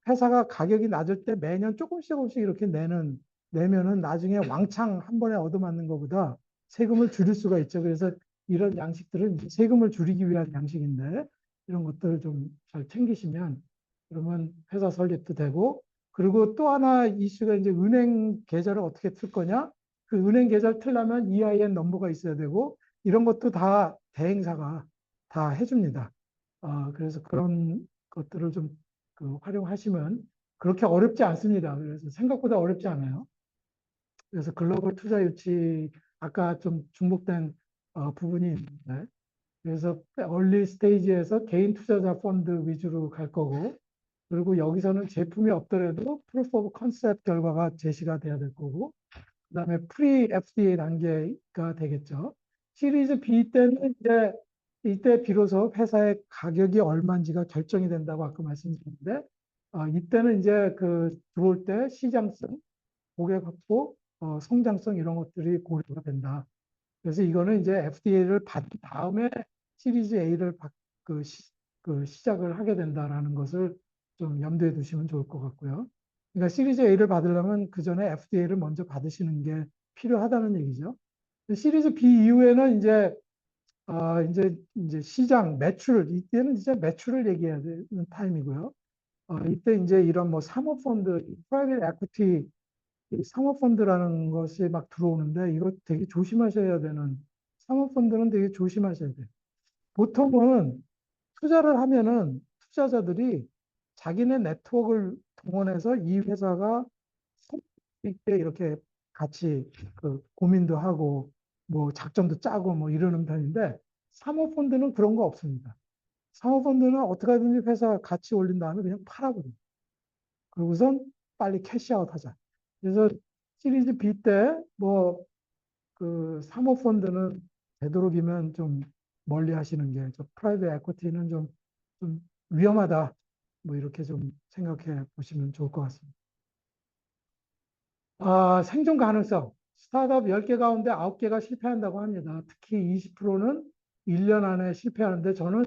회사가 가격이 낮을 때 매년 조금씩 이렇게 내면은 나중에 왕창 한 번에 얻어맞는 것보다 세금을 줄일 수가 있죠. 그래서 이런 양식들은 이제 세금을 줄이기 위한 양식인데, 이런 것들을 좀 잘 챙기시면 그러면 회사 설립도 되고, 그리고 또 하나 이슈가 이제 은행 계좌를 어떻게 틀 거냐? 그 은행 계좌를 틀려면 EIN 넘버가 있어야 되고, 이런 것도 다 대행사가 다 해줍니다. 그래서 것들을 좀 활용하시면 그렇게 어렵지 않습니다. 그래서 생각보다 어렵지 않아요. 그래서 글로벌 투자 유치 아까 좀 중복된 부분이 있는데 그래서 얼리 스테이지에서 개인 투자자 펀드 위주로 갈 거고 그리고 여기서는 제품이 없더라도 프루프 오브 컨셉 결과가 제시가 돼야 될 거고 그다음에 프리 FDA 단계가 되겠죠. 시리즈 B 때는 이제 이때 비로소 회사의 가격이 얼마인지가 결정이 된다고 아까 말씀드렸는데 이때는 이제 들어올 때 시장성, 고객 확보, 성장성 이런 것들이 고려가 된다. 그래서 이거는 이제 FDA를 받은 다음에 시리즈 A를 시작을 하게 된다라는 것을 좀 염두에 두시면 좋을 것 같고요. 그러니까 시리즈 A를 받으려면 그 전에 FDA를 먼저 받으시는 게 필요하다는 얘기죠. 시리즈 B 이후에는 이제 시장 매출 이때는 이제 매출을 얘기해야 되는 타임이고요. 이때 이제 이런 뭐 사모펀드, 프라이빗 에퀴티 사모펀드라는 것이 막 들어오는데 이거 되게 조심하셔야 되는 사모펀드는 되게 조심하셔야 돼요. 보통은 투자를 하면은 투자자들이 자기네 네트워크를 동원해서 이 회사가 있게 이렇게 같이 고민도 하고 뭐 작전도 짜고 뭐 이러는 편인데 사모펀드는 그런 거 없습니다. 사모펀드는 어떻게 하든지 회사 가치 올린 다음에 그냥 팔아버려요. 그리고선 빨리 캐시아웃 하자. 그래서 시리즈 B 때 뭐 사모펀드는 되도록이면 좀 멀리 하시는 게, 저 프라이빗 에코티는 좀 위험하다. 뭐 이렇게 좀 생각해 보시면 좋을 것 같습니다. 생존 가능성. 스타트업 10개 가운데 9개가 실패한다고 합니다. 특히 20%는 1년 안에 실패하는데 저는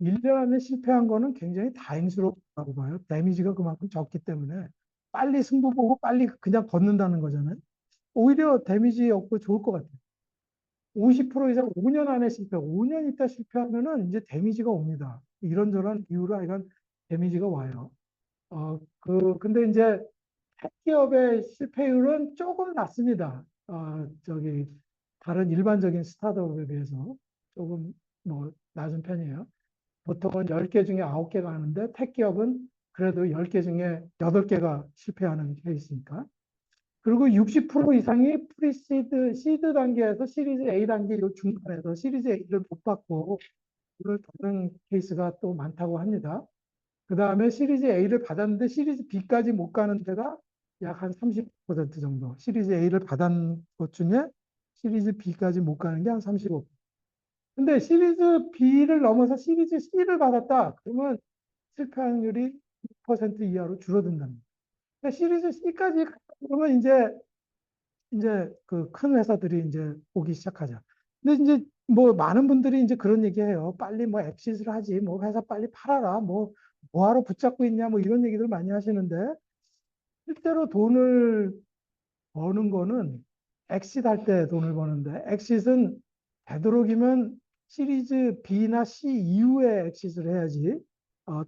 1년 안에 실패한 거는 굉장히 다행스럽다고 봐요. 데미지가 그만큼 적기 때문에 빨리 승부 보고 빨리 그냥 걷는다는 거잖아요. 오히려 데미지 없고 좋을 것 같아요. 50% 이상 5년 안에 실패, 5년 있다 실패하면은 이제 데미지가 옵니다. 이런저런 이유로 하여간 데미지가 와요. 근데 이제 기업의 실패율은 조금 낮습니다. 다른 일반적인 스타트업에 비해서 조금 뭐 낮은 편이에요. 보통은 10개 중에 9개가 하는데 택 기업은 그래도 10개 중에 8개가 실패하는 케이스니까. 그리고 60% 이상이 프리시드, 시드 단계에서 시리즈 A 단계 요 중간에서 시리즈 A를 못 받고 이걸 받는 케이스가 또 많다고 합니다. 그 다음에 시리즈 A를 받았는데 시리즈 B까지 못 가는 데가 약 한 30% 정도. 시리즈 A를 받은 것 중에 시리즈 B까지 못 가는 게 한 35%. 근데 시리즈 B를 넘어서 시리즈 C를 받았다. 그러면 실패 확률이 6% 이하로 줄어든답니다. 시리즈 C까지 그러면 이제 그 큰 회사들이 이제 오기 시작하죠. 근데 이제 뭐 많은 분들이 이제 그런 얘기해요. 빨리 뭐 엑시트를 하지, 뭐 회사 빨리 팔아라, 뭐 뭐하러 붙잡고 있냐, 뭐 이런 얘기들 많이 하시는데 실제로 돈을 버는 거는 엑시트 할 때 돈을 버는데 엑시트는 되도록이면 시리즈 B나 C 이후에 엑시트를 해야지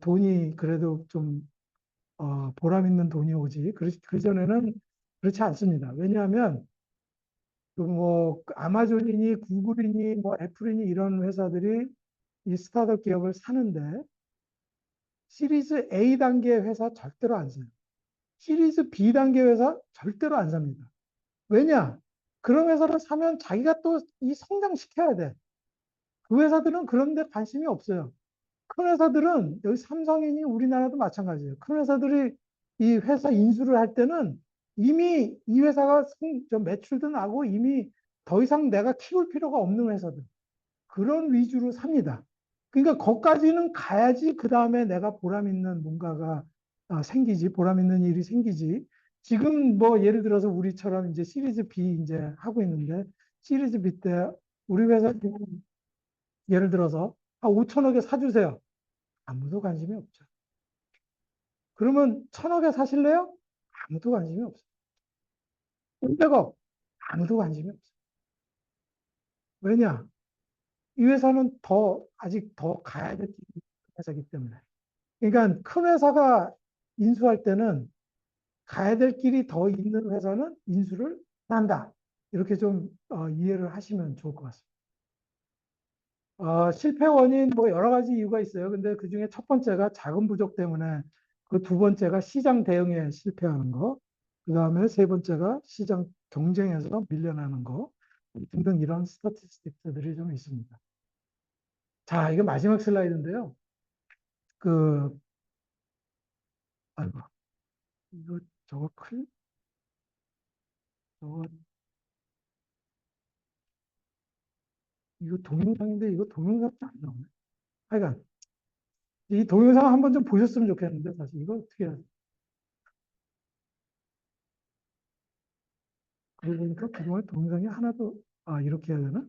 돈이 그래도 좀 보람 있는 돈이 오지. 그 전에는 그렇지 않습니다. 왜냐하면 아마존이니 구글이니 뭐 애플이니 이런 회사들이 이 스타트업 기업을 사는데 시리즈 A 단계 회사 절대로 안 사요. 시리즈 B 단계 회사 절대로 안 삽니다. 왜냐? 그런 회사를 사면 자기가 또 이 성장시켜야 돼. 그 회사들은 그런 데 관심이 없어요. 큰 회사들은 여기 삼성이니 우리나라도 마찬가지예요. 큰 회사들이 이 회사 인수를 할 때는 이미 이 회사가 매출도 나고 이미 더 이상 내가 키울 필요가 없는 회사들. 그런 위주로 삽니다. 그러니까 거기까지는 가야지 그 다음에 내가 보람 있는 뭔가가 생기지, 보람 있는 일이 생기지. 지금 뭐 예를 들어서 우리처럼 이제 시리즈 B 이제 하고 있는데 시리즈 B 때 우리 회사 지금 예를 들어서 5천억에 사주세요. 아무도 관심이 없죠. 그러면 1,000억에 사실래요? 아무도 관심이 없어요. 500억 아무도 관심이 없어요. 왜냐? 이 회사는 아직 더 가야 될 회사이기 때문에. 그러니까 큰 회사가 인수할 때는 가야 될 길이 더 있는 회사는 인수를 한다. 이렇게 좀 이해를 하시면 좋을 것 같습니다. 실패 원인 뭐 여러 가지 이유가 있어요. 근데 그 중에 첫 번째가 자금 부족 때문에 그 두 번째가 시장 대응에 실패하는 거. 그 다음에 세 번째가 시장 경쟁에서 밀려나는 거 등등 이런 스태티스틱들이 좀 있습니다. 자, 이게 마지막 슬라이드인데요. 그, 아이고, 이거 저거 저거 이거 동영상인데 이거 동영상이 안 나오네. 하여간 이 동영상 한번 좀 보셨으면 좋겠는데 사실 이거 어떻게 해야 돼? 그러고 보니까 그동안 동영상이 하나도 이렇게 해야 되나?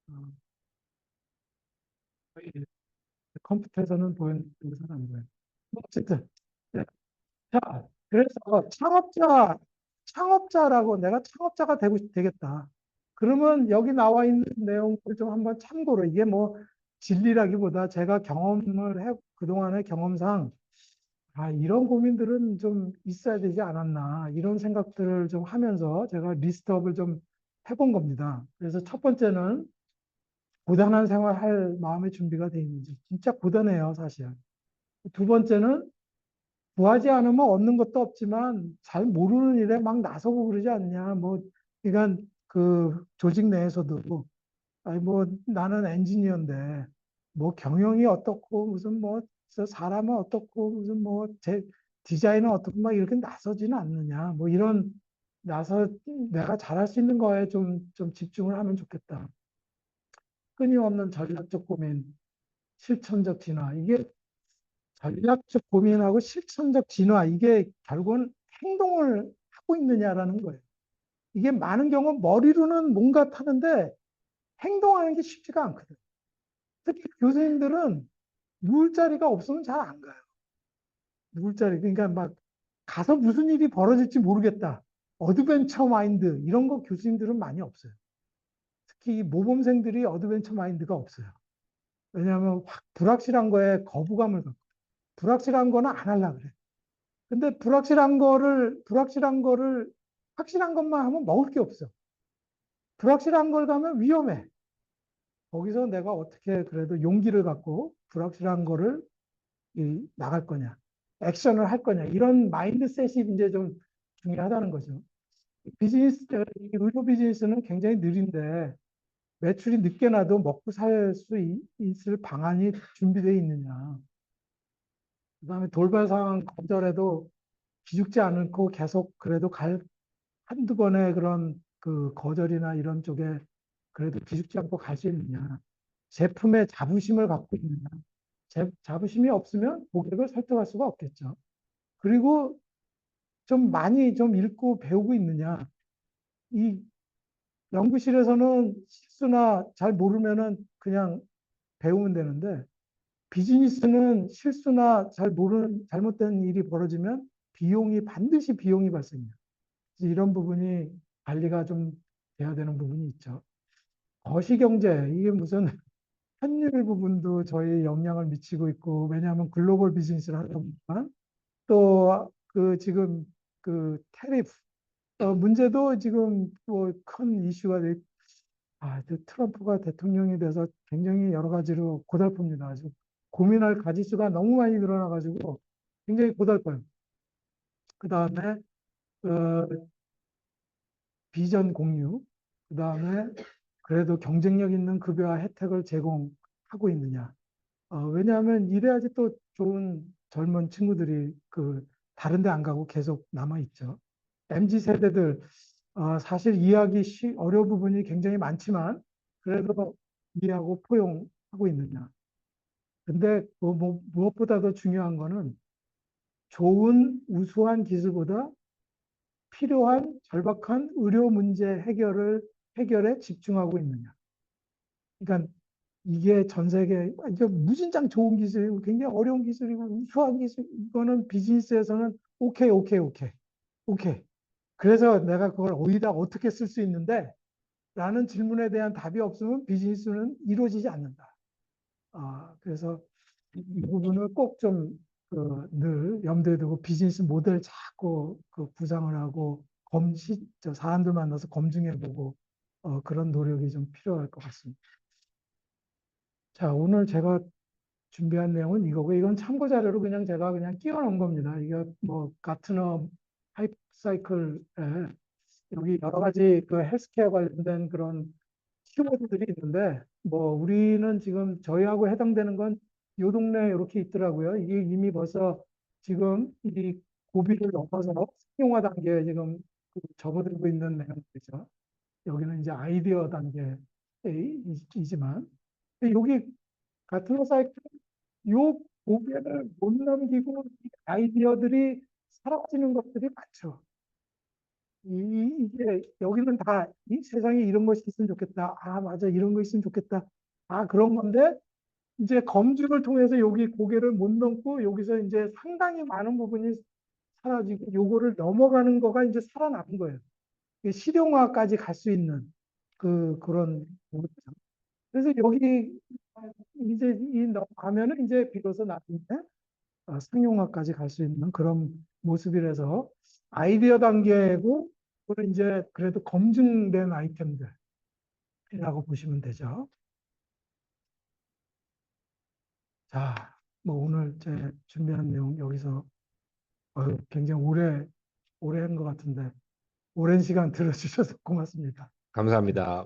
어, 이 컴퓨터에서는 보이는 동영상 안 보여요. 뭐 어쨌든 네. 자, 그래서 창업자라고 내가 창업자가 되겠다. 그러면 여기 나와 있는 내용을 좀 한번 참고로 이게 뭐 진리라기보다 제가 그동안의 경험상 이런 고민들은 좀 있어야 되지 않았나 이런 생각들을 좀 하면서 제가 리스트업을 좀 해본 겁니다. 그래서 첫 번째는 고단한 생활할 마음의 준비가 돼 있는지 진짜 고단해요, 사실. 두 번째는 구하지 않으면 얻는 것도 없지만 잘 모르는 일에 막 나서고 그러지 않냐. 뭐, 그러니까 그 조직 내에서도 아니 뭐 나는 엔지니어인데 뭐 경영이 어떻고 무슨 뭐 사람은 어떻고 무슨 뭐 제 디자인은 어떻고 막 이렇게 나서지는 않느냐. 뭐 이런 나서 내가 잘할 수 있는 거에 좀 집중을 하면 좋겠다. 끊임없는 전략적 고민, 실천적 진화. 이게 전략적 고민하고 실천적 진화, 이게 결국은 행동을 하고 있느냐라는 거예요. 이게 많은 경우 머리로는 뭔가 타는데 행동하는 게 쉽지가 않거든. 특히 교수님들은 누울 자리가 없으면 잘 안 가요. 누울 자리. 그러니까 막 가서 무슨 일이 벌어질지 모르겠다. 어드벤처 마인드, 이런 거 교수님들은 많이 없어요. 특히 모범생들이 어드벤처 마인드가 없어요. 왜냐하면 확 불확실한 거에 거부감을 갖고, 불확실한 거는 안 하려고 그래. 근데 불확실한 거를 확실한 것만 하면 먹을 게 없어. 불확실한 걸 가면 위험해. 거기서 내가 어떻게 그래도 용기를 갖고 불확실한 거를 나갈 거냐, 액션을 할 거냐, 이런 마인드셋이 이제 좀 중요하다는 거죠. 이 의료 비즈니스는 굉장히 느린데 매출이 늦게 나도 먹고 살 수 있을 방안이 준비되어 있느냐. 그다음에 돌발 상황 거절해도 기죽지 않고 계속 그래도 한두 번의 그런 그 거절이나 이런 쪽에 그래도 기죽지 않고 갈 수 있느냐. 제품에 자부심을 갖고 있느냐. 자부심이 없으면 고객을 설득할 수가 없겠죠. 그리고 좀 많이 좀 읽고 배우고 있느냐. 이 연구실에서는 실수나 잘 모르면은 그냥 배우면 되는데 비즈니스는 실수나 잘못된 일이 벌어지면 반드시 비용이 발생해요. 그래서 이런 부분이 관리가 좀 돼야 되는 부분이 있죠. 거시경제, 이게 무슨 환율 부분도 저희 영향을 미치고 있고, 왜냐하면 글로벌 비즈니스를 하다 보니까 또 그 지금 그 테리프 문제도 지금 뭐 큰 이슈가 트럼프가 대통령이 돼서 굉장히 여러 가지로 고달픕니다. 아주 고민할 가지수가 너무 많이 늘어나가지고 굉장히 고달퍼요. 그 다음에 비전 공유, 그 다음에 그래도 경쟁력 있는 급여와 혜택을 제공하고 있느냐. 왜냐하면 이래야지 또 좋은 젊은 친구들이 다른 데 안 가고 계속 남아 있죠. MZ 세대들 사실 이해하기 어려운 부분이 굉장히 많지만 그래도 이해하고 포용하고 있느냐. 근데 무엇보다 더 중요한 거는 좋은 우수한 기술보다 필요한 절박한 의료 문제 해결에 집중하고 있느냐. 그러니까 이게 전 세계 이게 무진장 좋은 기술이고 굉장히 어려운 기술이고 우수한 기술, 이거는 비즈니스에서는 오케이 오케이 오케이 오케이. 그래서 내가 그걸 어디다 어떻게 쓸 수 있는데 라는 질문에 대한 답이 없으면 비즈니스는 이루어지지 않는다. 그래서 이 부분을 꼭 좀 늘 염두에 두고 비즈니스 모델 자꾸 구상을 하고 사람들 만나서 검증해보고 그런 노력이 좀 필요할 것 같습니다. 자, 오늘 제가 준비한 내용은 이거고, 이건 참고 자료로 그냥 제가 그냥 끼워 넣은 겁니다. 이게 뭐 가트너 하이프 사이클에 여기 여러 가지 헬스케어 관련된 그런 키워드들이 있는데, 뭐 우리는 지금 저희하고 해당되는 건 요 동네에 이렇게 있더라고요. 이게 이미 벌써 지금 이 고비를 넘어서 상용화 단계에 지금 접어들고 있는 내용이죠. 여기는 이제 아이디어 단계이지만 여기 같은 사이클 요 고비를 못 넘기고 이 아이디어들이 사라지는 것들이 많죠. 이게 여기는 다 이 세상에 이런 것이 있으면 좋겠다. 아, 맞아. 이런 거 있으면 좋겠다. 아, 그런 건데 이제 검증을 통해서 여기 고개를 못 넘고 여기서 이제 상당히 많은 부분이 사라지고 요거를 넘어가는 거가 이제 살아남은 거예요. 이게 실용화까지 갈 수 있는 그런 부분이죠. 그래서 여기 이제 이 넘어가면은 이제 비로소 나중에 상용화까지 갈 수 있는 그런 모습이라서 아이디어 단계고 그걸 이제 그래도 검증된 아이템들이라고 보시면 되죠. 자, 뭐 오늘 제 준비한 내용 여기서 굉장히 오래 한 것 같은데 오랜 시간 들어주셔서 고맙습니다. 감사합니다.